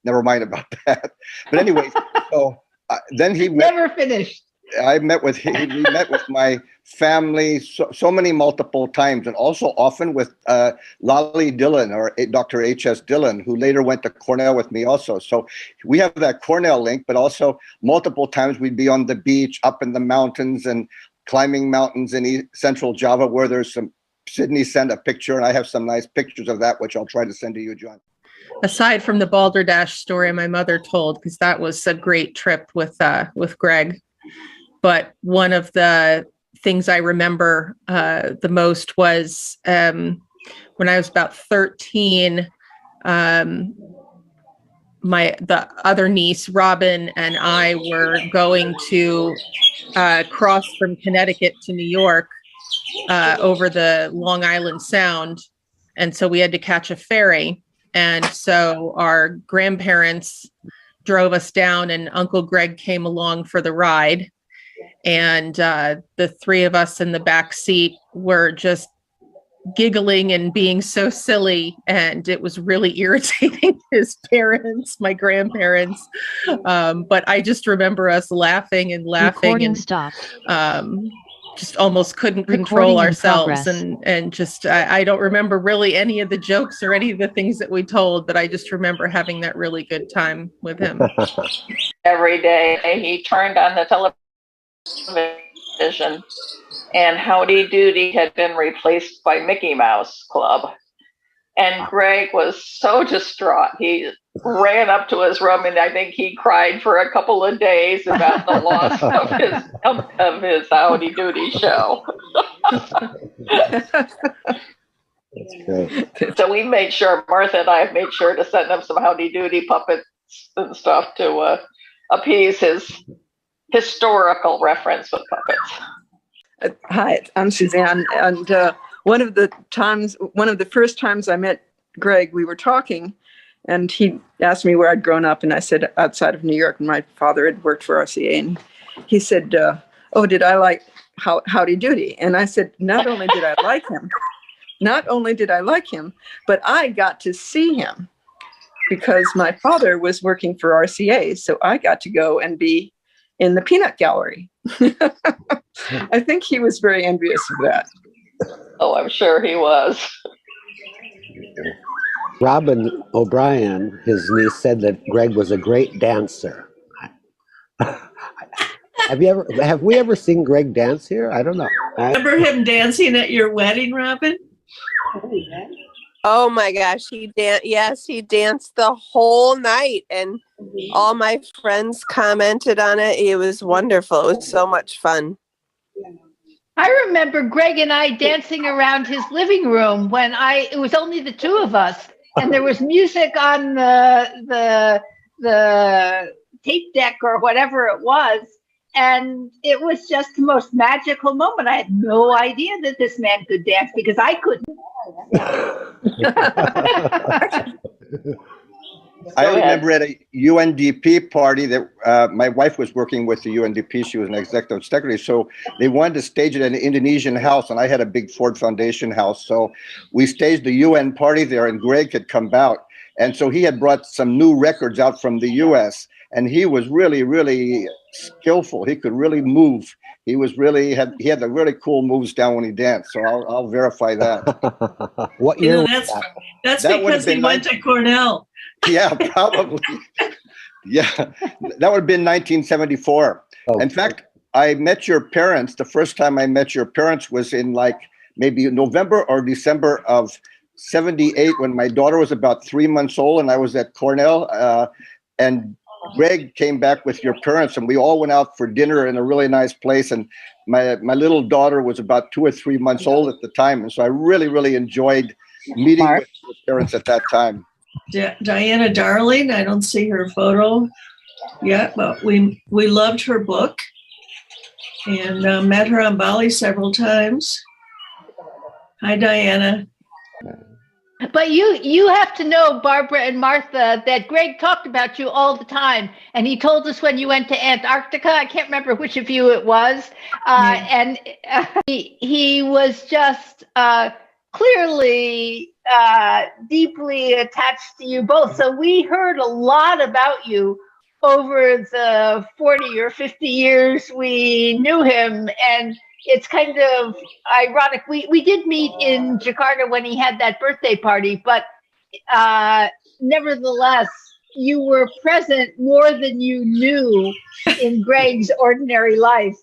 never mind about that. But anyway, so then he never finished. We met with my family so many multiple times, and also often with Lali Dillon or Dr. H.S. Dillon, who later went to Cornell with me also. So we have that Cornell link, but also multiple times we'd be on the beach, up in the mountains, and climbing mountains in central Java, where there's some. Sydney sent a picture, and I have some nice pictures of that, which I'll try to send to you, John. Aside from the balderdash story my mother told, because that was a great trip with Greg. But one of the things I remember the most was when I was about 13, the other niece, Robin, and I were going to cross from Connecticut to New York over the Long Island Sound. And so we had to catch a ferry. And so our grandparents drove us down, and Uncle Greg came along for the ride. And the three of us in the back seat were just giggling and being so silly, and it was really irritating his parents, my grandparents. But I just remember us laughing and just almost couldn't control ourselves. And just, I don't remember really any of the jokes or any of the things that we told, but I just remember having that really good time with him. Every day he turned on the television, and Howdy Doody had been replaced by Mickey Mouse Club. And Greg was so distraught. He ran up to his room, and I think he cried for a couple of days about the loss of his Howdy Doody show. That's great. So we made sure, Martha and I have made sure to send him some Howdy Doody puppets and stuff to appease his historical reference with puppets. Hi, I'm Suzanne, and one of the first times I met Greg, we were talking, and he asked me where I'd grown up, and I said outside of New York, and my father had worked for RCA, and he said, "Oh, did I like Howdy Doody?" And I said, not only did I like him, but I got to see him because my father was working for RCA, so I got to go and be in the peanut gallery. I think he was very envious of that. Oh, I'm sure he was. Robin O'Brien, his niece, said that Greg was a great dancer. Have we ever seen Greg dance here? I don't know. Remember him dancing at your wedding, Robin? Oh my gosh, he danced the whole night, and all my friends commented on it. It was wonderful. It was so much fun. I remember Greg and I dancing around his living room when it was only the two of us, and there was music on the tape deck or whatever it was, and it was just the most magical moment. I had no idea that this man could dance because I couldn't. I remember at a UNDP party that my wife was working with the UNDP. She was an executive secretary. So they wanted to stage it at an Indonesian house. And I had a big Ford Foundation house. So we staged the UN party there, and Greg had come out. And so he had brought some new records out from the US. And he was really, really skillful. He could really move. He had the really cool moves down when he danced. So I'll verify that. What year? That's because he went to Cornell. Yeah, probably. Yeah, that would have been 1974. Oh. In fact, I met your parents. The first time I met your parents was in like maybe November or December of 78 when my daughter was about 3 months old and I was at Cornell. And Greg came back with your parents and we all went out for dinner in a really nice place. And my little daughter was about 2 or 3 months old at the time. And so I really, really enjoyed meeting with your parents at that time. Diana Darling, I don't see her photo yet, but we loved her book and met her on Bali several times. Hi, Diana. But you have to know, Barbara and Martha, that Greg talked about you all the time. And he told us when you went to Antarctica, I can't remember which of you it was, and he was just clearly deeply attached to you both. So we heard a lot about you over the 40 or 50 years we knew him. And it's kind of ironic. We did meet in Jakarta when he had that birthday party, but nevertheless, you were present more than you knew in Greg's ordinary life.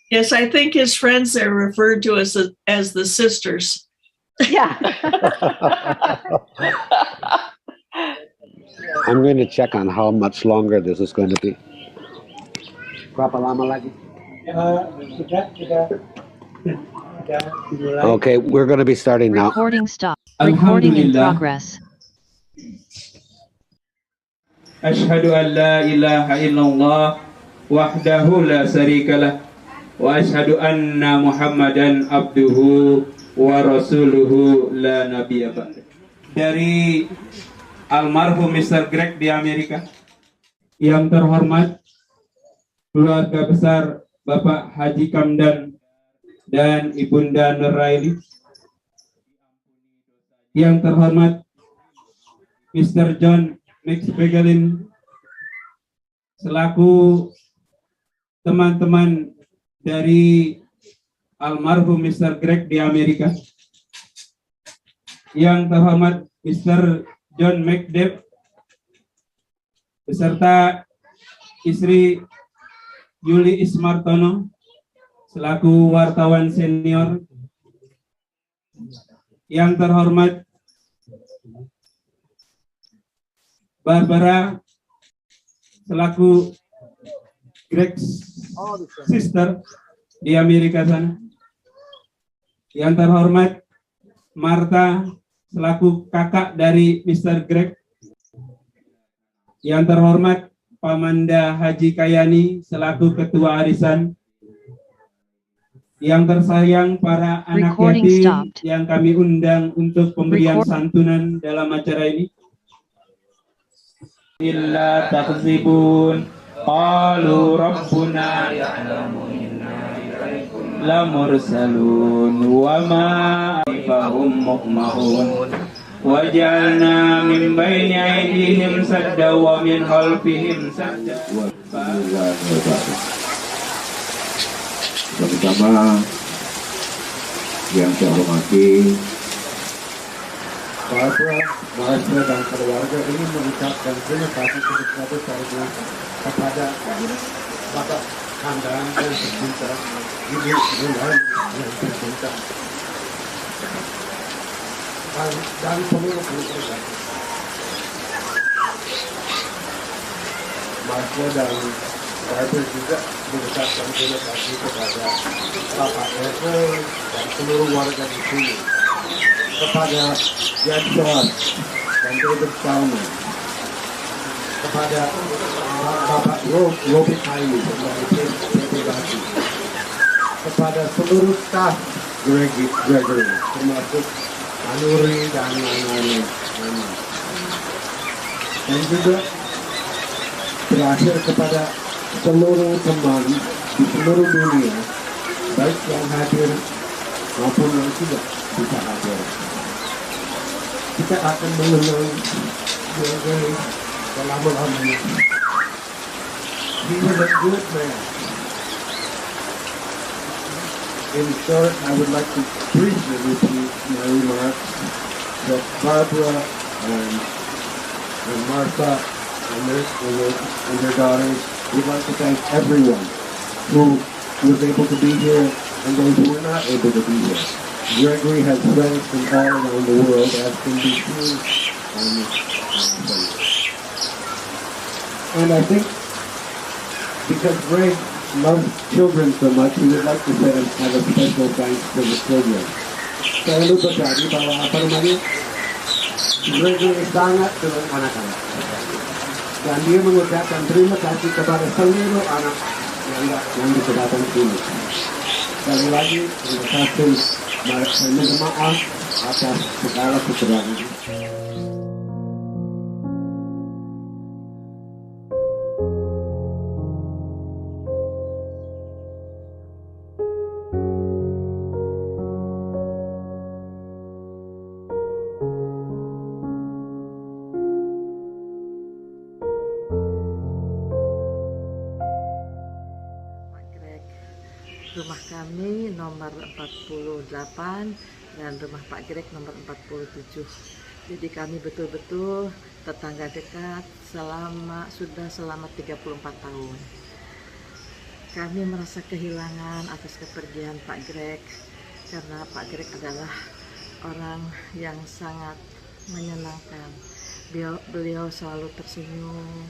Yes, I think his friends there referred to us as the sisters. Yeah. I'm going to check on how much longer this is going to be. Berapa lama lagi? Okay, we're going to be starting now. Recording stop. Recording in progress. Ashhadu an la ilaha illallah wahdahu la syarika lah wa ashhadu anna Muhammadan abduhu wa rasuluhu la nabiyya ba'da. Dari almarhum Mr. Greg di Amerika. Yang terhormat keluarga besar Bapak Haji Kamdan dan Ibunda Nuraili. Yang terhormat Mr. John McSpegelin selaku teman-teman dari almarhum Mr. Greg di Amerika. Yang terhormat Mr. John McDev beserta istri Yuli Ismartono selaku wartawan senior. Yang terhormat Barbara selaku Greg's sister di Amerika sana. Yang terhormat Martha selaku kakak dari Mr. Greg. Yang terhormat Pamanda Haji Kayani selaku ketua arisan. Yang tersayang para anak yatim yang kami undang untuk pemberian santunan dalam acara ini. Illa takzibun qalu rabbuna ya'lamu inna ilaikum lamursalun wa ma fahum muqmahun waj'alna min bayni aydihim sadda wa min khalfihim sadda. pertama yang saya hormati, Barbara, Martha, dan keluarga ini mengucapkan terima kasih sebesar-besarnya kepada Bapak kandang yang tercinta, Ibu Bulan yang tercinta, dan seluruh keluarga. Martha dan Barbara juga mengucapkan terima kasih kepada Bapak Gregory dan seluruh warga di sini, kepada Churchill dan David Salman, kepada Bapak Robi Kayu dari pribadi, kepada seluruh staf Gregory, termasuk Anuri dan lain-lain, dan juga terakhir kepada seluruh teman di seluruh dunia, baik yang hadir maupun yang tidak bisa hadir. Kita akan mengenang Gregory selama-lamanya. He was a good man. In short, I would like to briefly repeat my remarks that Barbara and Martha and their daughters would like to thank everyone who was able to be here and those who were not able to be here. Gregory has friends from all around the world, as can be seen on this place. And I think because Greg loves children so much, he would like to have a special thanks to the children. Saya lupa tadi bahwa apa namanya, Gregory sangat dengan anak-anak. Dan dia mengucapkan terima kasih kepada seluruh anak yang datang sini. Sekali lagi, terima kasih. Saya minta maaf atas segala kekurangan. Rumah kami nomor 48 dan rumah Pak Greg nomor 47. Jadi kami betul-betul tetangga dekat sudah selama 34 tahun. Kami merasa kehilangan atas kepergian Pak Greg karena Pak Greg adalah orang yang sangat menyenangkan. Beliau selalu tersenyum,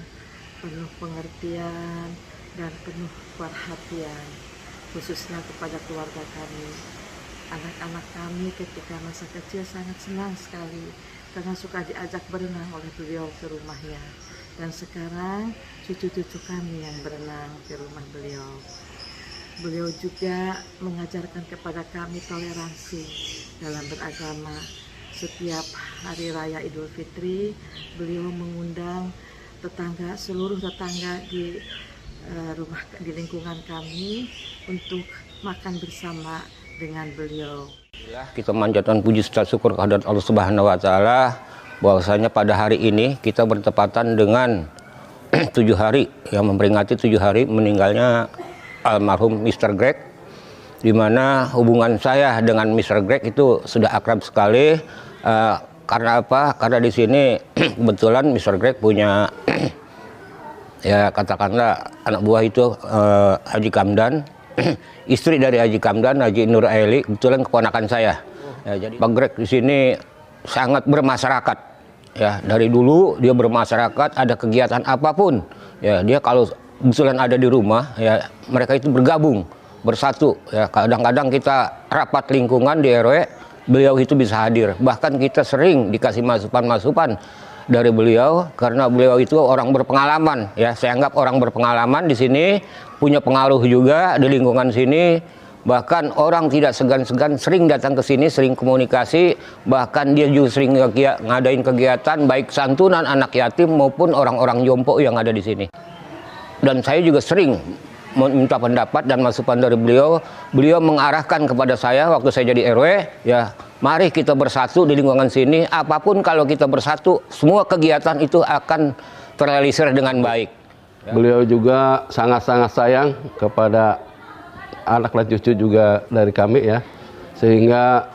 penuh pengertian dan penuh perhatian, khususnya kepada keluarga kami. Anak-anak kami ketika masa kecil sangat senang sekali karena suka diajak berenang oleh beliau ke rumahnya. Dan sekarang cucu-cucu kami yang berenang ke rumah beliau. Beliau juga mengajarkan kepada kami toleransi dalam beragama. Setiap hari raya Idul Fitri, beliau mengundang seluruh tetangga di lingkungan kami untuk makan bersama dengan beliau. Kita manjatkan puji serta syukur kehadirat Allah Subhanahu wa taala bahwasanya pada hari ini kita bertepatan dengan 7 hari yang memperingati 7 hari meninggalnya almarhum Mr. Greg, di mana hubungan saya dengan Mr. Greg itu sudah akrab sekali. Karena apa? Karena di sini kebetulan Mr. Greg punya ya katakanlah anak buah itu Haji Kamdan, istri dari Haji Kamdan, Haji Nur Aili, kebetulan keponakan saya. Ya, jadi Pak Greg di sini sangat bermasyarakat. Ya, dari dulu dia bermasyarakat, ada kegiatan apapun, ya dia kalau kebetulan ada di rumah, ya mereka itu bergabung, bersatu. Ya, kadang-kadang kita rapat lingkungan di RW, beliau itu bisa hadir. Bahkan kita sering dikasih masukan-masukan dari beliau karena beliau itu orang berpengalaman. Ya, saya anggap orang berpengalaman di sini, punya pengaruh juga di lingkungan sini. Bahkan orang tidak segan-segan sering datang ke sini, sering komunikasi. Bahkan dia juga sering ngadain kegiatan baik santunan anak yatim maupun orang-orang jompo yang ada di sini. Dan saya juga sering meminta pendapat dan masukan dari beliau. Beliau mengarahkan kepada saya waktu saya jadi RW, ya mari kita bersatu di lingkungan sini. Apapun kalau kita bersatu, semua kegiatan itu akan terrealisir dengan baik. Beliau juga sangat-sangat sayang kepada anak dan cucu juga dari kami ya, sehingga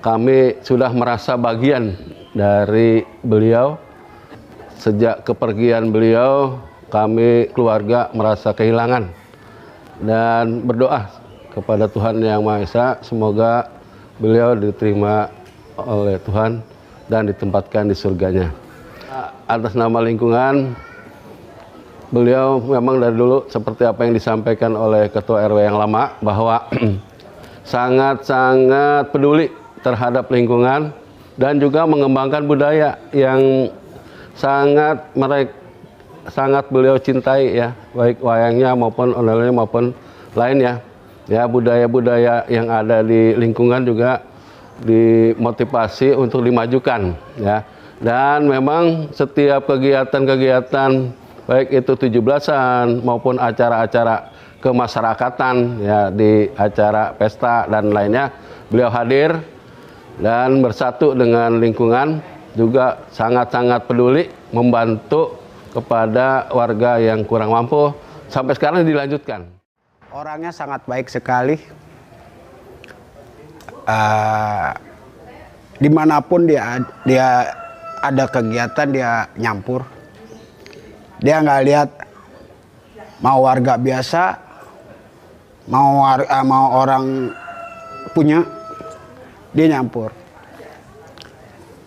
kami sudah merasa bagian dari beliau. Sejak kepergian beliau, kami keluarga merasa kehilangan dan berdoa kepada Tuhan Yang Maha Esa, semoga beliau diterima oleh Tuhan dan ditempatkan di surganya. Atas nama lingkungan, beliau memang dari dulu seperti apa yang disampaikan oleh Ketua RW yang lama, bahwa sangat-sangat peduli terhadap lingkungan dan juga mengembangkan budaya yang sangat beliau cintai ya, baik wayangnya maupun ondel-ondelnya maupun lainnya. Ya, budaya-budaya yang ada di lingkungan juga dimotivasi untuk dimajukan ya. Dan memang setiap kegiatan-kegiatan baik itu 17-an maupun acara-acara kemasyarakatan ya, di acara pesta dan lainnya, beliau hadir dan bersatu dengan lingkungan, juga sangat-sangat peduli membantu kepada warga yang kurang mampu. Sampai sekarang dilanjutkan. Orangnya sangat baik sekali. Dimanapun dia ada kegiatan, dia nyampur. Dia nggak lihat mau warga biasa, mau orang punya, dia nyampur.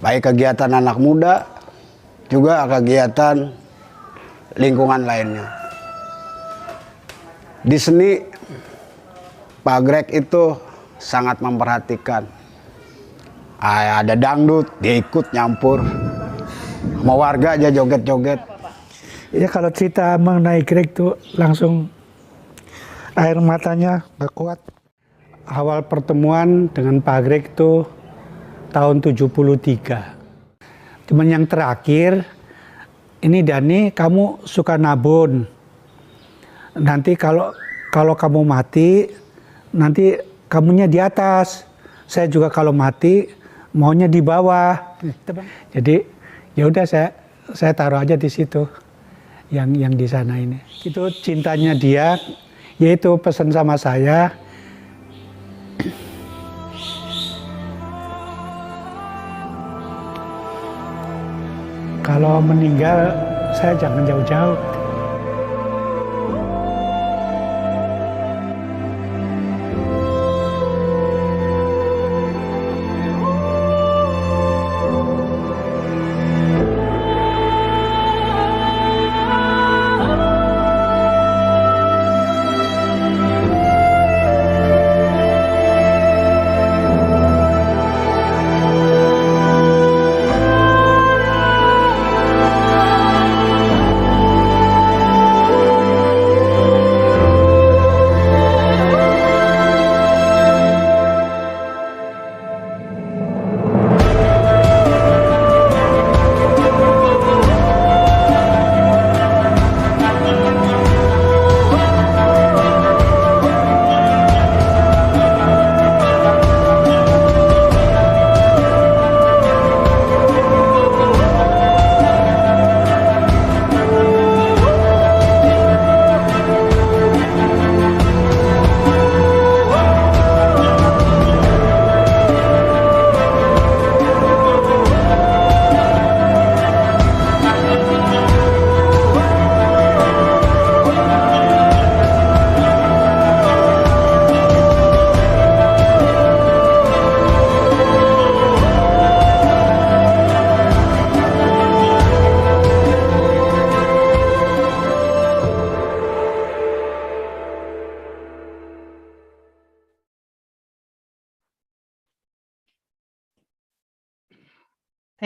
Baik kegiatan anak muda, juga kegiatan lingkungan lainnya. Di seni, Pak Greg itu sangat memperhatikan. Ada dangdut, dia ikut nyampur. Mau warga aja joget-joget. Ya, kalau cerita mengenai Greg tuh langsung air matanya gak kuat. Awal pertemuan dengan Pak Greg tuh tahun 73. Cuman yang terakhir, ini Dani, kamu suka nabun. Nanti kalau kamu mati, nanti kamunya di atas. Saya juga kalau mati maunya di bawah. Jadi ya udah saya taruh aja di situ. Yang di sana ini. Itu cintanya dia, yaitu pesan sama saya. Kalau meninggal, saya jangan jauh-jauh.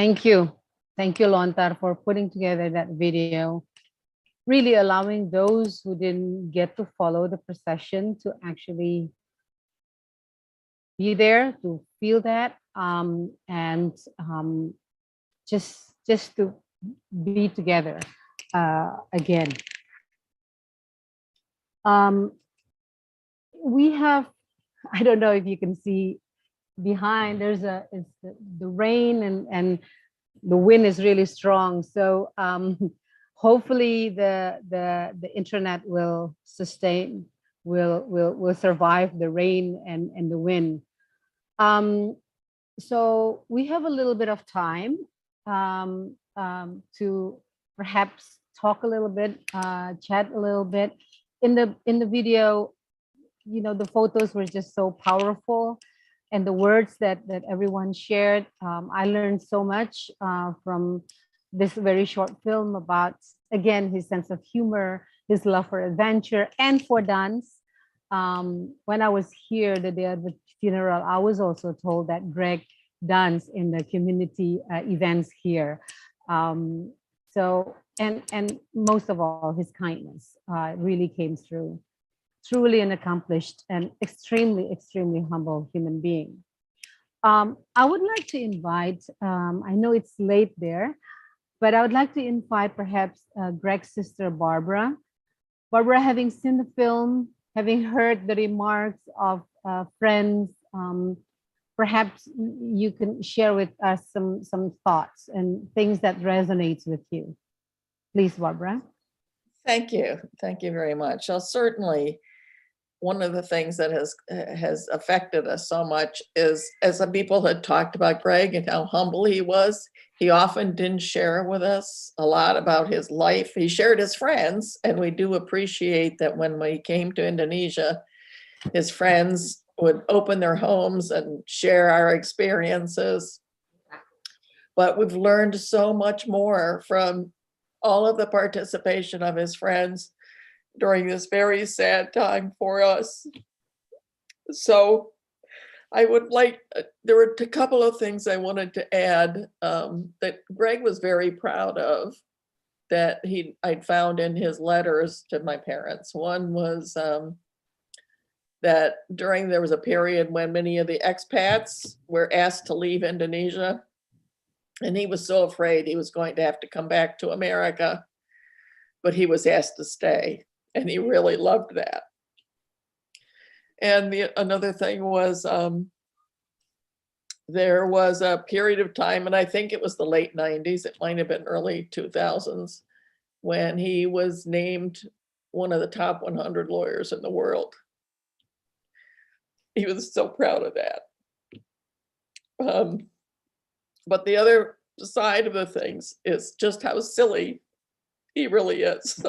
Thank you. Thank you, Lontar, for putting together that video. Really allowing those who didn't get to follow the procession to actually be there, to feel that, and just to be together again. We have, I don't know if you can see behind, there's the rain and the wind is really strong. So hopefully the internet will sustain will survive the rain and the wind. So we have a little bit of time to perhaps talk a little bit, chat a little bit. In the video, the photos were just so powerful, and the words that everyone shared. I learned so much from this very short film about, again, his sense of humor, his love for adventure and for dance. When I was here the day of the funeral, I was also told that Greg danced in the community events here. So, and most of all, his kindness really came through. Truly an accomplished and extremely, extremely humble human being. I would like to invite, I know it's late there, but I would like to invite perhaps Greg's sister, Barbara. Barbara, having seen the film, having heard the remarks of friends, perhaps you can share with us some thoughts and things that resonates with you. Please, Barbara. Thank you. Thank you very much. So certainly, one of the things that has affected us so much is, as some people had talked about Greg and how humble he was, he often didn't share with us a lot about his life. He shared his friends, and we do appreciate that when we came to Indonesia, his friends would open their homes and share our experiences. But we've learned so much more from all of the participation of his friends during this very sad time for us. So I would like, there were a couple of things I wanted to add that Greg was very proud of that I'd found in his letters to my parents. One was that there was a period when many of the expats were asked to leave Indonesia, and he was so afraid he was going to have to come back to America, but he was asked to stay. And he really loved that. And another thing was there was a period of time, and I think it was the late 90s, it might have been early 2000s, when he was named one of the top 100 lawyers in the world. He was so proud of that. But the other side of the things is just how silly he really is.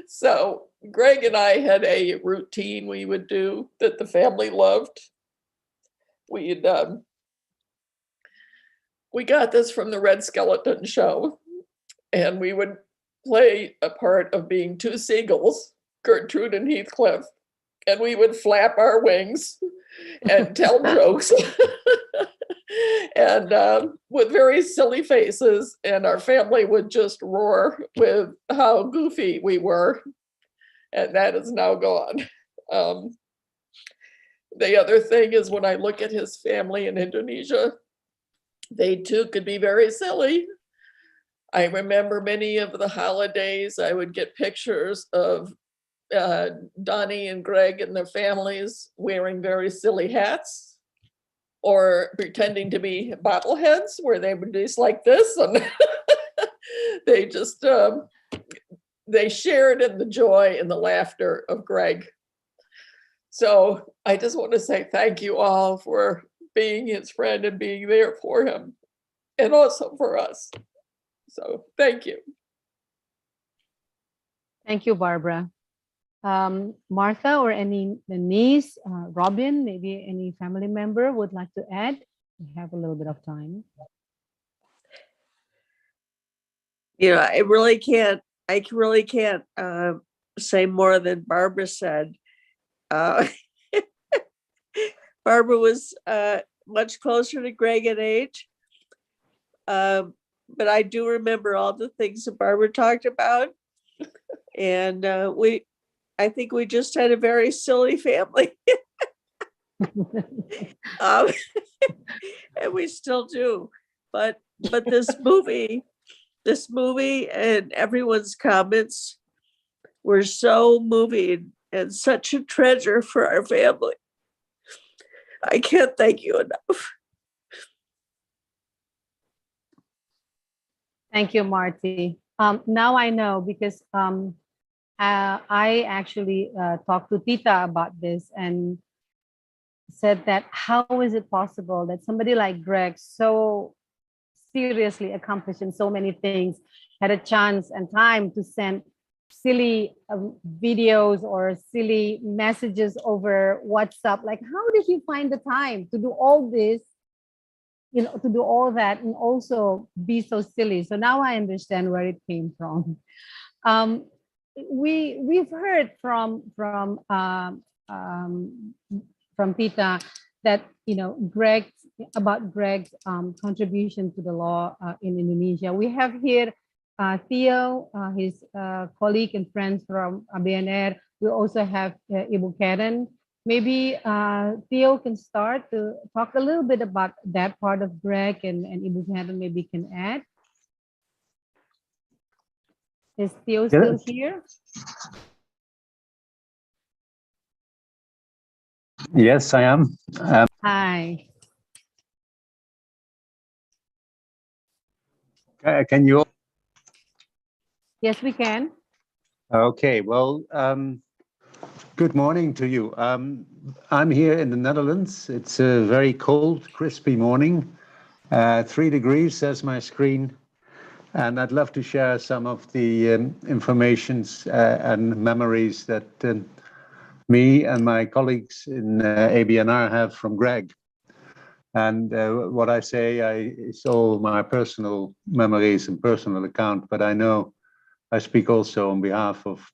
So Greg and I had a routine we would do that the family loved. We got this from the Red Skeleton show, and we would play a part of being two seagulls, Gertrude and Heathcliff, and we would flap our wings and tell jokes and with very silly faces, and our family would just roar with how goofy we were, and that is now gone. The other thing is, when I look at his family in Indonesia, they too could be very silly. I remember many of the holidays, I would get pictures of Donnie and Greg and their families wearing very silly hats or pretending to be bottleheads, where they would just like this, and they just, they shared in the joy and the laughter of Greg. So I just want to say thank you all for being his friend and being there for him, and also for us. So thank you. Thank you, Barbara. Martha or any niece, Robin, maybe any family member would like to add? We have a little bit of time. You know, I really can't say more than Barbara said. Barbara was much closer to Greg in age. But I do remember all the things that Barbara talked about. And I think we just had a very silly family. And we still do. But this movie and everyone's comments were so moving and such a treasure for our family. I can't thank you enough. Thank you, Marty. Now I know, because I actually talked to Tita about this and said that how is it possible that somebody like Greg, so seriously accomplished in so many things, had a chance and time to send silly videos or silly messages over WhatsApp. Like, how did he find the time to do all this, to do all that and also be so silly? So now I understand where it came from. We've heard from Tita that Greg's contribution to the law in Indonesia. We have here Theo, his colleague and friends from BNR. We also have Ibu Karen. Maybe Theo can start to talk a little bit about that part of Greg, and Ibu Karen maybe can add. Is Theo still here? Yes, I am. Hi. Can you? Yes, we can. Okay, well, good morning to you. I'm here in the Netherlands. It's a very cold, crispy morning. 3 degrees says my screen. And I'd love to share some of the informations and memories that me and my colleagues in ABNR have from Greg. And what I say, it's all my personal memories and personal account, but I know I speak also on behalf of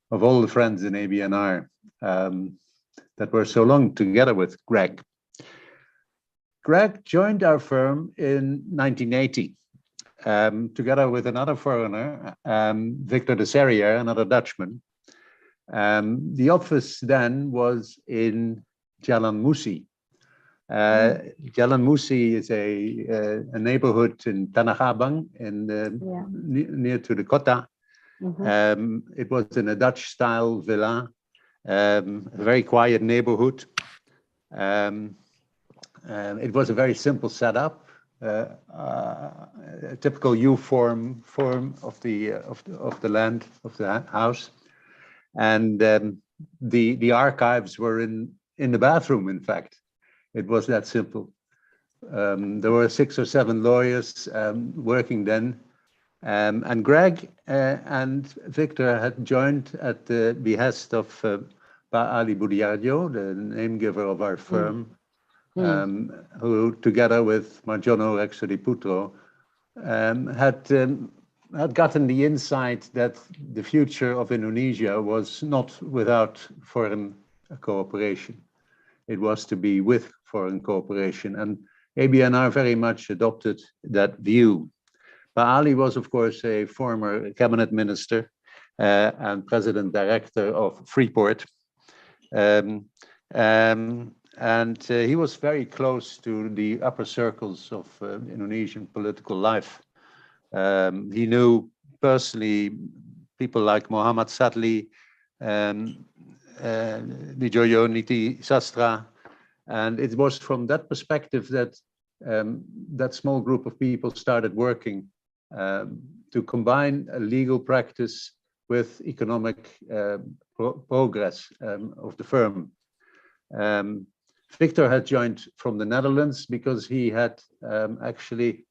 all the friends in ABNR that were so long together with Greg. Greg joined our firm in 1980. Together with another foreigner, Victor de Serrière, another Dutchman. The office then was in Jalan Musi. Jalan Musi is a neighborhood in Tanah Abang, near to the Kota. It was in a Dutch-style villa, a very quiet neighborhood. It was a very simple setup. A typical U-form of the land of the house, and the archives were in the bathroom. In fact, it was that simple. There were 6 or 7 lawyers working then, and Greg and Victor had joined at the behest of Pa Ali Budiarjo, the name giver of our firm. Who, together with Marjono Rexodiputro, had gotten the insight that the future of Indonesia was not without foreign cooperation. It was to be with foreign cooperation, and ABNR very much adopted that view. Pa Ali was, of course, a former cabinet minister and president director of Freeport. And he was very close to the upper circles of Indonesian political life. He knew personally people like Muhammad Sadli, Wijoyo Niti Sastra, and it was from that perspective that that small group of people started working to combine a legal practice with economic progress of the firm. Victor had joined from the Netherlands because he had actually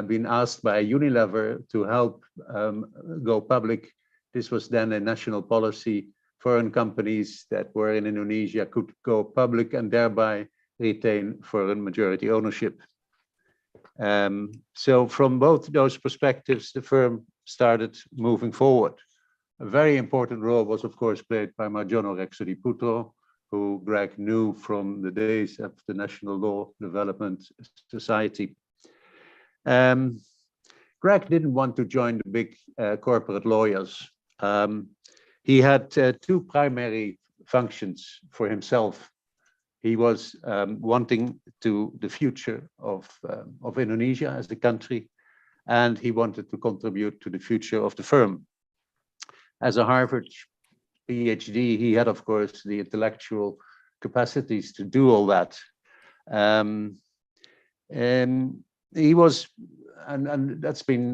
been asked by Unilever to help go public. This was then a national policy. Foreign companies that were in Indonesia could go public and thereby retain foreign majority ownership. So from both those perspectives, the firm started moving forward. A very important role was, of course, played by Marjono Rexodiputro, who Greg knew from the days of the National Law Development Society. Greg didn't want to join the big corporate lawyers. He had 2 primary functions for himself. He was wanting the future of Indonesia as a country, and he wanted to contribute to the future of the firm. As a Harvard PhD, he had, of course, the intellectual capacities to do all that. And he was and that's been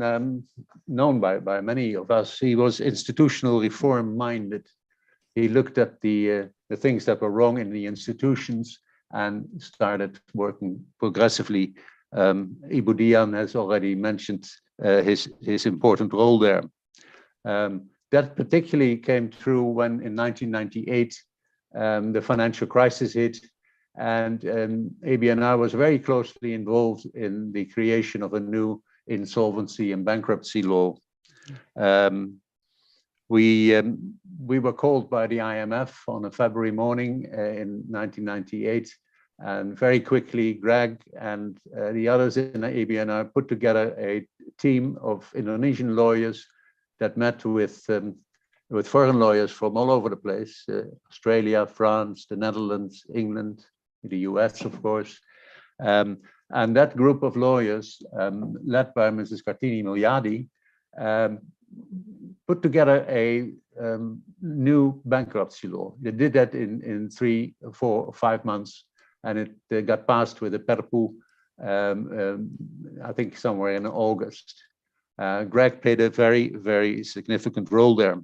known by many of us. He was institutional reform minded. He looked at the things that were wrong in the institutions and started working progressively. Ibu Dian has already mentioned his important role there. That particularly came through when in 1998 the financial crisis hit, and ABNR was very closely involved in the creation of a new insolvency and bankruptcy law. We were called by the IMF on a February morning in 1998, and very quickly Greg and the others in ABNR put together a team of Indonesian lawyers that met with foreign lawyers from all over the place, Australia, France, the Netherlands, England, the US, of course. And that group of lawyers, led by Mrs. Kartini Mulyadi, put together a new bankruptcy law. They did that in 3, 4, or 5 months, and it got passed with a Perpu, I think somewhere in August. Greg played a very, very significant role there.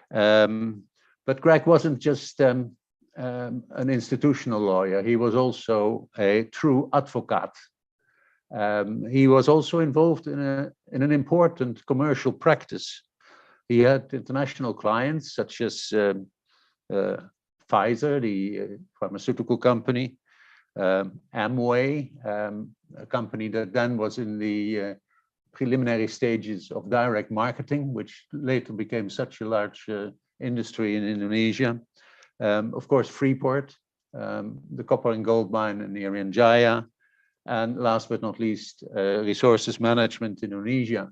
But Greg wasn't just an institutional lawyer. He was also a true advocate. He was also involved in an important commercial practice. He had international clients such as Pfizer, the pharmaceutical company, Amway, a company that then was in the preliminary stages of direct marketing, which later became such a large industry in Indonesia. Of course, Freeport, the copper and gold mine in the Irian Jaya, and last but not least, Resources Management Indonesia,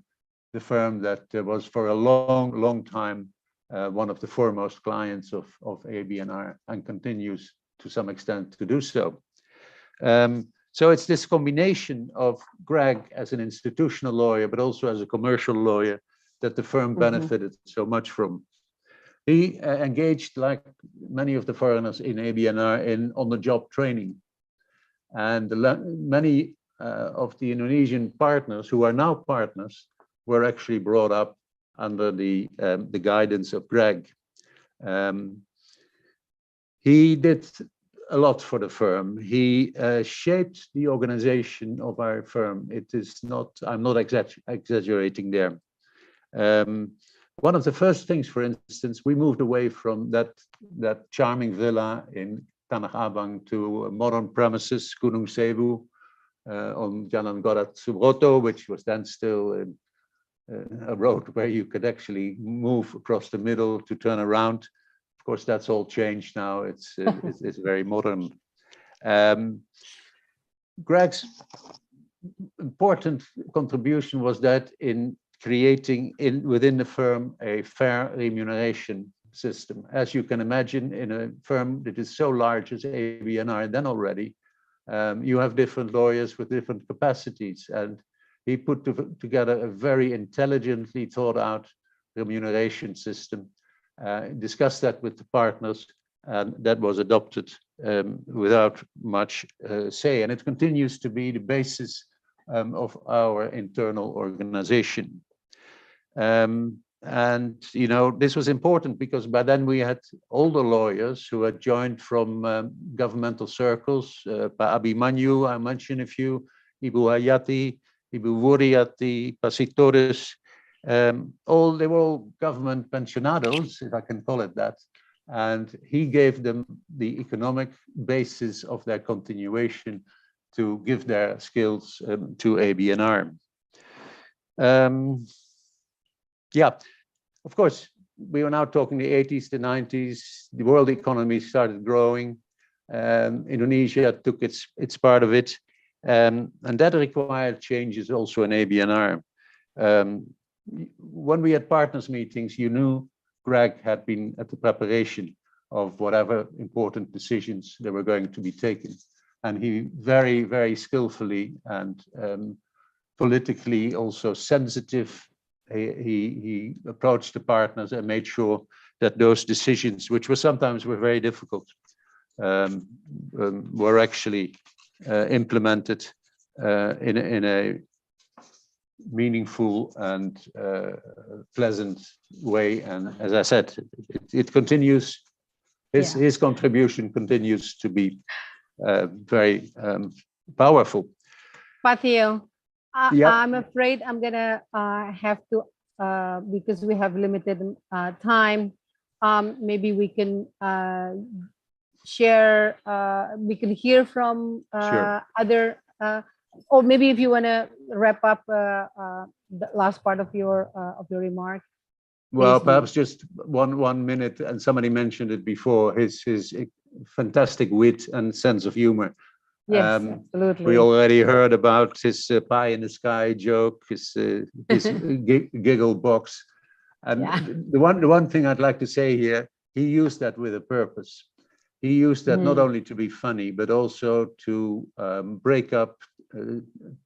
the firm that was for a long, long time one of the foremost clients of ABNR and continues to some extent to do so. So it's this combination of Greg as an institutional lawyer, but also as a commercial lawyer, that the firm benefited so much from. He engaged, like many of the foreigners in ABNR, in on-the-job training. And many of the Indonesian partners who are now partners were actually brought up under the guidance of Greg. He did a lot for the firm. He shaped the organization of our firm. It is not, I'm not exaggerating there. One of the first things, for instance, we moved away from that charming villa in Tanah Abang to modern premises, Gunung Sewu, on Jalan Gatot Subroto, which was then still a road where you could actually move across the middle to turn around. Of course, that's all changed now. It's very modern. Greg's important contribution was that in creating within the firm a fair remuneration system. As you can imagine, in a firm that is so large as ABNR then already, you have different lawyers with different capacities, and he put together a very intelligently thought out remuneration system, discussed that with the partners, and that was adopted without much say. And it continues to be the basis of our internal organization. And, you know, this was important because by then we had older lawyers who had joined from governmental circles. Pa Abimanyu, I mentioned a few, Ibu Hayati, Ibu Wuriati, Pasitores, they were all government pensionados, if I can call it that. And he gave them the economic basis of their continuation to give their skills to ABNR. Yeah, of course, we are now talking the 80s, the 90s, the world economy started growing. Indonesia took its part of it. And that required changes also in ABNR. When we had partners meetings, you knew Greg had been at the preparation of whatever important decisions that were going to be taken. And he very, very skillfully and politically also sensitive, he approached the partners and made sure that those decisions, which sometimes were very difficult, were actually implemented in a meaningful and pleasant way. And as I said, it continues. His contribution continues to be very powerful. Patio, Yep. I'm afraid I'm gonna have to, because we have limited time, maybe we can share, we can hear from Sure. other, or maybe if you wanna wrap up the last part of your remark. Well, please do. perhaps just one minute, and somebody mentioned it before, his fantastic wit and sense of humor. Yes, absolutely. We already heard about his pie in the sky joke, his giggle box. And the one thing I'd like to say here, he used that with a purpose. He used that not only to be funny, but also to break up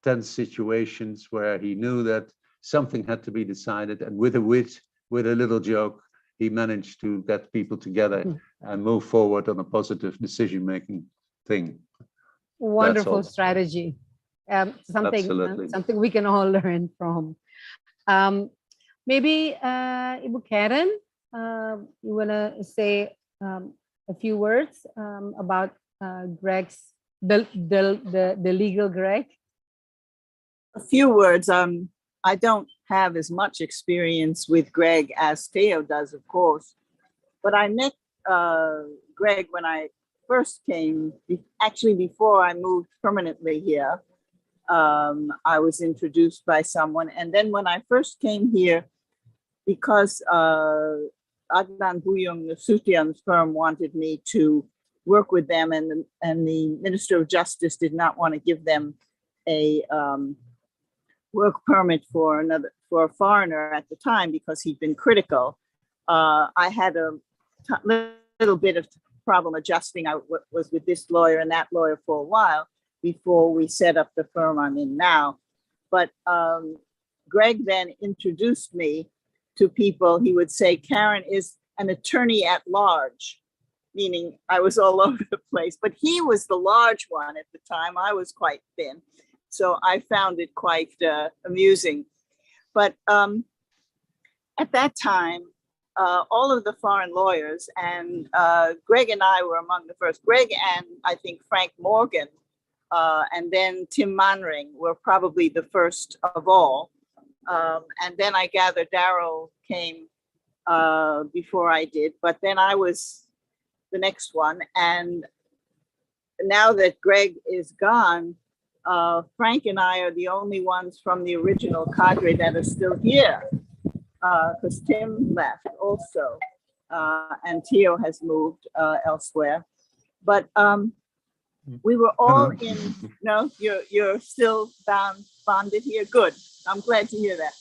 tense situations where he knew that something had to be decided, and with a wit, with a little joke, he managed to get people together and move forward on a positive decision-making thing. Wonderful strategy. Something we can all learn from. Maybe Ibu Karen, you wanna say a few words about Greg's the legal Greg? A few words. I don't have as much experience with Greg as Theo does, of course, but I met Greg when I first came, actually before I moved permanently here. I was introduced by someone, and then when I first came here, because Adnan Buyung Nasution's firm wanted me to work with them, and the Minister of Justice did not want to give them a work permit for a foreigner at the time because he'd been critical. I had a little bit of problem adjusting. I was with this lawyer and that lawyer for a while before we set up the firm I'm in now. But Greg then introduced me to people. He would say, Karen is an attorney at large, meaning I was all over the place, but he was the large one at the time. I was quite thin. So I found it quite amusing. But at that time, all of the foreign lawyers, and Greg and I were among the first. Greg and I think Frank Morgan, and then Tim Manring were probably the first of all. And then I gather Daryl came before I did, but then I was the next one. And now that Greg is gone, Frank and I are the only ones from the original cadre that are still here, because Tim left also, and Theo has moved elsewhere. But we were all in, no, you're still bonded here? Good, I'm glad to hear that.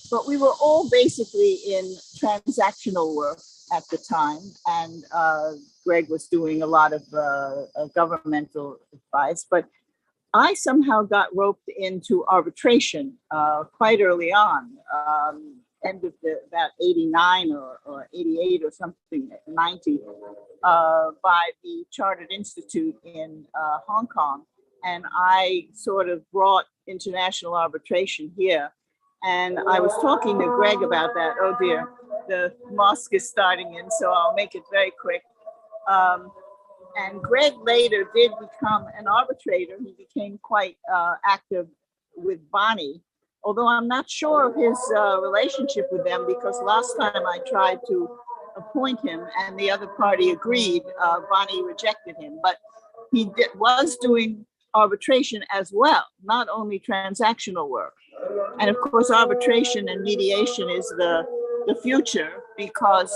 But we were all basically in transactional work at the time, and Greg was doing a lot of governmental advice, but I somehow got roped into arbitration quite early on, end of about 89 or 88 or something, 90, by the Chartered Institute in Hong Kong. And I sort of brought international arbitration here. And I was talking to Greg about that. Oh dear, the mosque is starting in, so I'll make it very quick. And Greg later did become an arbitrator. He became quite active with Bonnie, although I'm not sure of his relationship with them, because last time I tried to appoint him and the other party agreed, Bonnie rejected him. But he was doing arbitration as well, not only transactional work. And of course, arbitration and mediation is the future, because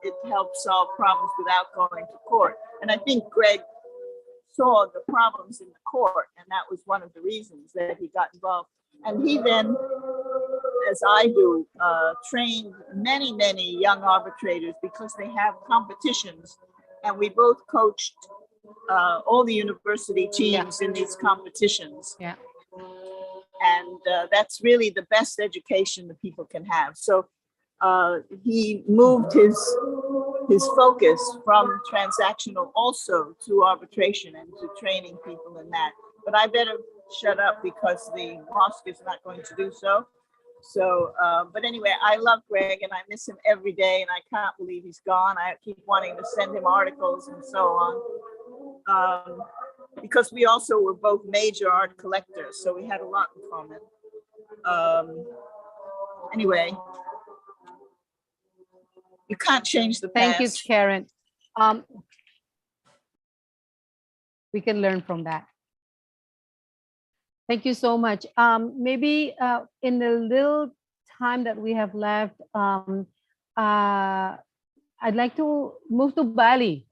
it helps solve problems without going to court. And I think Greg saw the problems in the court, and that was one of the reasons that he got involved. And he then, as I do, trained many, many young arbitrators, because they have competitions. And we both coached all the university teams in these competitions. Yeah. And that's really the best education that people can have. So he moved his focus from transactional also to arbitration and to training people in that. But I better shut up because the mosque is not going to do so. So, but anyway, I love Greg and I miss him every day, and I can't believe he's gone. I keep wanting to send him articles and so on, because we also were both major art collectors, so we had a lot in common. Anyway, you can't change the past. Thank you, Karen. We can learn from that. Thank you so much. Maybe in the little time that we have left, I'd like to move to Bali.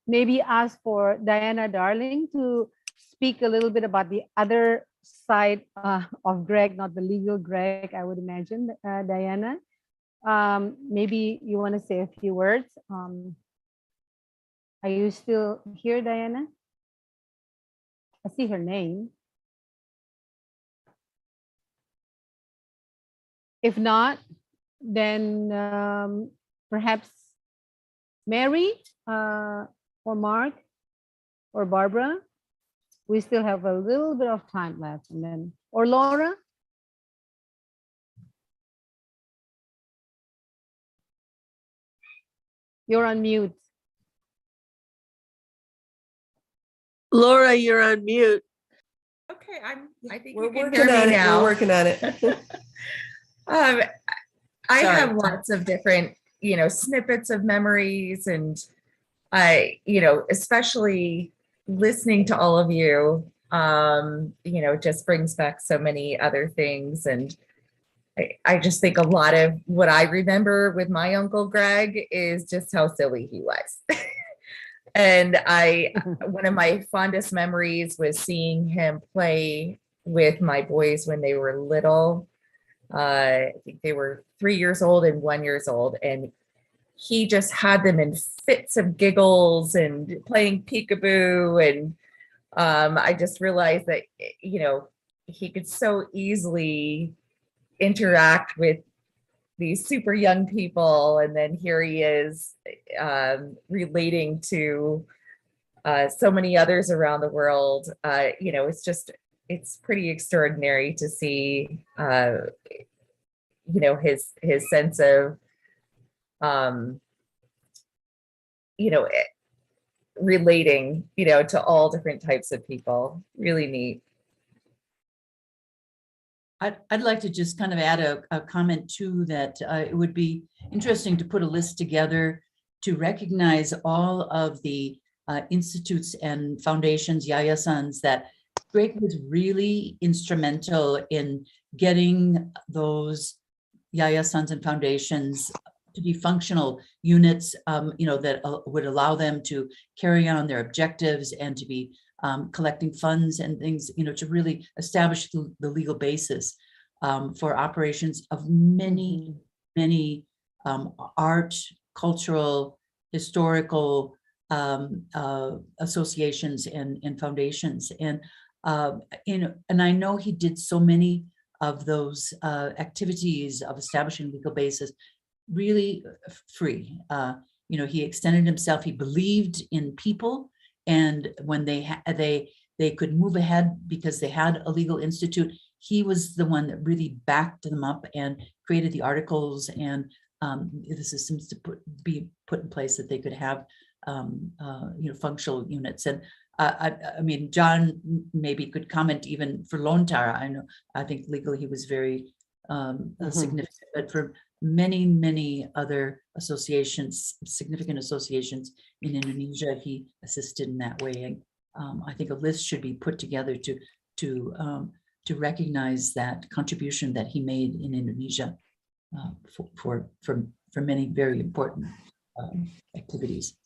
Maybe ask for Diana Darling to speak a little bit about the other side of Greg, not the legal Greg, I would imagine, Diana. Maybe you want to say a few words. Are you still here, Diana? I see her name. If not, then perhaps Mary or Mark or Barbara. We still have a little bit of time left, and then, or Laura. You're on mute. Laura, you're on mute. Okay, I think We're you can working hear me on it. now. We're working on it. I Sorry. have lots of different, snippets of memories, and especially listening to all of you, just brings back so many other things. And I just think a lot of what I remember with my Uncle Greg is just how silly he was. And one of my fondest memories was seeing him play with my boys when they were little. I think they were 3 years old and 1 year old, and he just had them in fits of giggles and playing peekaboo. And I just realized that, he could so easily interact with these super young people. And then here he is relating to so many others around the world. It's pretty extraordinary to see, his sense of, relating, to all different types of people. Really neat. I'd like to just kind of add a comment too, that it would be interesting to put a list together to recognize all of the institutes and foundations, yayasans, that Greg was really instrumental in getting those yayasans and foundations to be functional units, that would allow them to carry on their objectives and to be collecting funds and things, to really establish the legal basis for operations of many art, cultural, historical associations and foundations. And and I know he did so many of those activities of establishing legal basis really free. He extended himself. He believed in people, and when they could move ahead because they had a legal institute, he was the one that really backed them up and created the articles and the systems to be put in place that they could have functional units. And I mean, John maybe could comment even for Lontara. I think legally he was very significant, but for many other associations, significant associations in Indonesia, he assisted in that way. And I think a list should be put together to recognize that contribution that he made in Indonesia for many very important activities.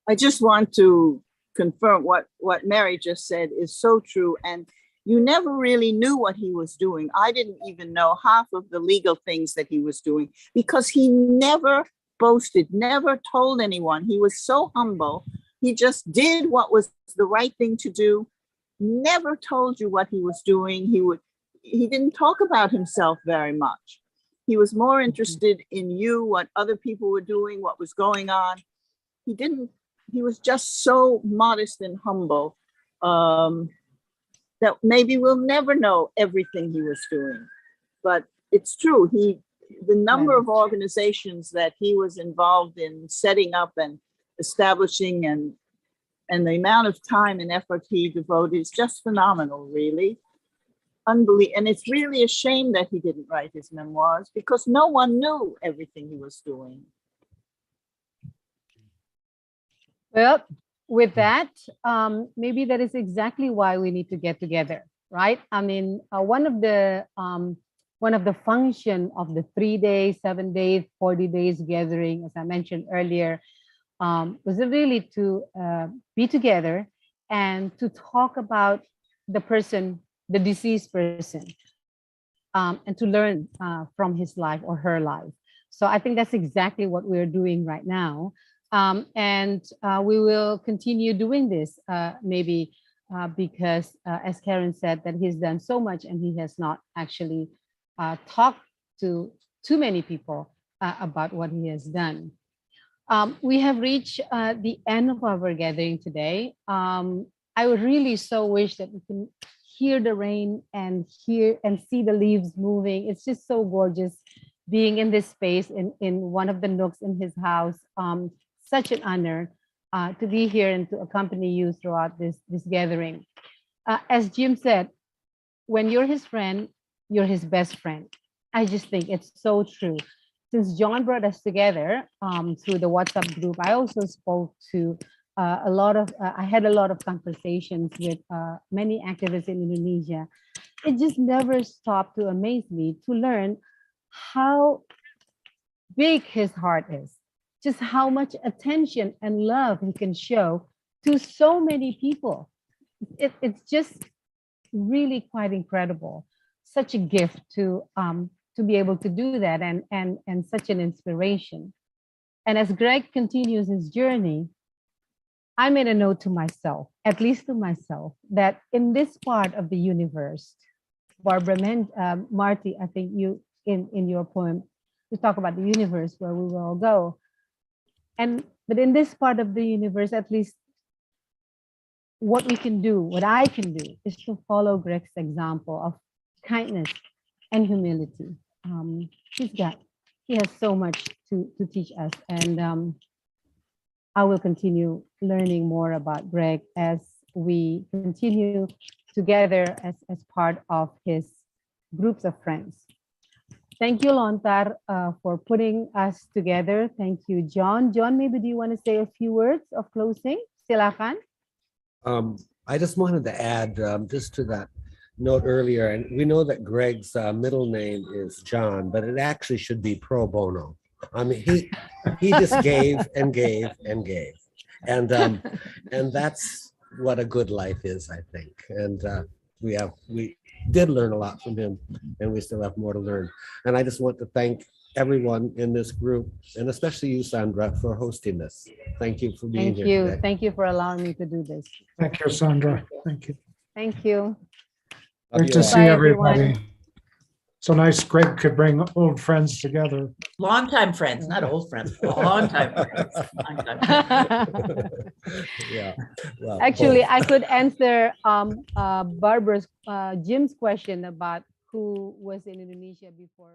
I just want to confirm what Mary just said is so true. And you never really knew what he was doing. I didn't even know half of the legal things that he was doing because he never boasted, never told anyone. He was so humble. He just did what was the right thing to do, never told you what he was doing. He didn't talk about himself very much. He was more interested in you, what other people were doing, what was going on. He was just so modest and humble. that maybe we'll never know everything he was doing. But it's true, the number of organizations that he was involved in setting up and establishing, and the amount of time and effort he devoted is just phenomenal, really. Unbelievable. And it's really a shame that he didn't write his memoirs, because no one knew everything he was doing. Well, with that, maybe that is exactly why we need to get together, right? I mean, one of the function of the 3 days, 7 days, 40 days gathering, as I mentioned earlier, was really to be together and to talk about the person, the deceased person, and to learn from his life or her life. So I think that's exactly what we're doing right now. And we will continue doing this, maybe because, as Karen said, that he's done so much and he has not actually talked to too many people about what he has done. We have reached the end of our gathering today. I would really so wish that we can hear the rain and hear and see the leaves moving. It's just so gorgeous being in this space in one of the nooks in his house. Such an honor to be here and to accompany you throughout this gathering. As Jim said, when you're his friend, you're his best friend. I just think it's so true. Since John brought us together through the WhatsApp group, I also spoke to I had a lot of conversations with many activists in Indonesia. It just never stopped to amaze me to learn how big his heart is, just how much attention and love he can show to so many people. It's just really quite incredible. Such a gift to be able to do that, and such an inspiration. And as Greg continues his journey, I made a note to myself, at least to myself, that in this part of the universe, Barbara, Marty, I think you, in your poem, you talk about the universe where we will all go. But in this part of the universe, at least what we can do, what I can do, is to follow Greg's example of kindness and humility. He has so much to teach us, and I will continue learning more about Greg as we continue together as part of his groups of friends. Thank you, Lontar, for putting us together. Thank you, John. John, maybe do you want to say a few words of closing? Silakan. I just wanted to add just to that note earlier, and we know that Greg's middle name is John, but it actually should be pro bono. I mean, he just gave and gave and gave, and that's what a good life is, I think. And we did learn a lot from him, and we still have more to learn. And I just want to thank everyone in this group, and especially you, Sandra, for hosting this. Thank you for being here today. Thank you for allowing me to do this. Thank you, Sandra. Thank you. Thank you. Great to see everybody. So nice Greg could bring old friends together. Longtime friends, not old friends. Longtime friends. Longtime friends. Yeah. Well, actually, I could answer Barbara's Jim's question about who was in Indonesia before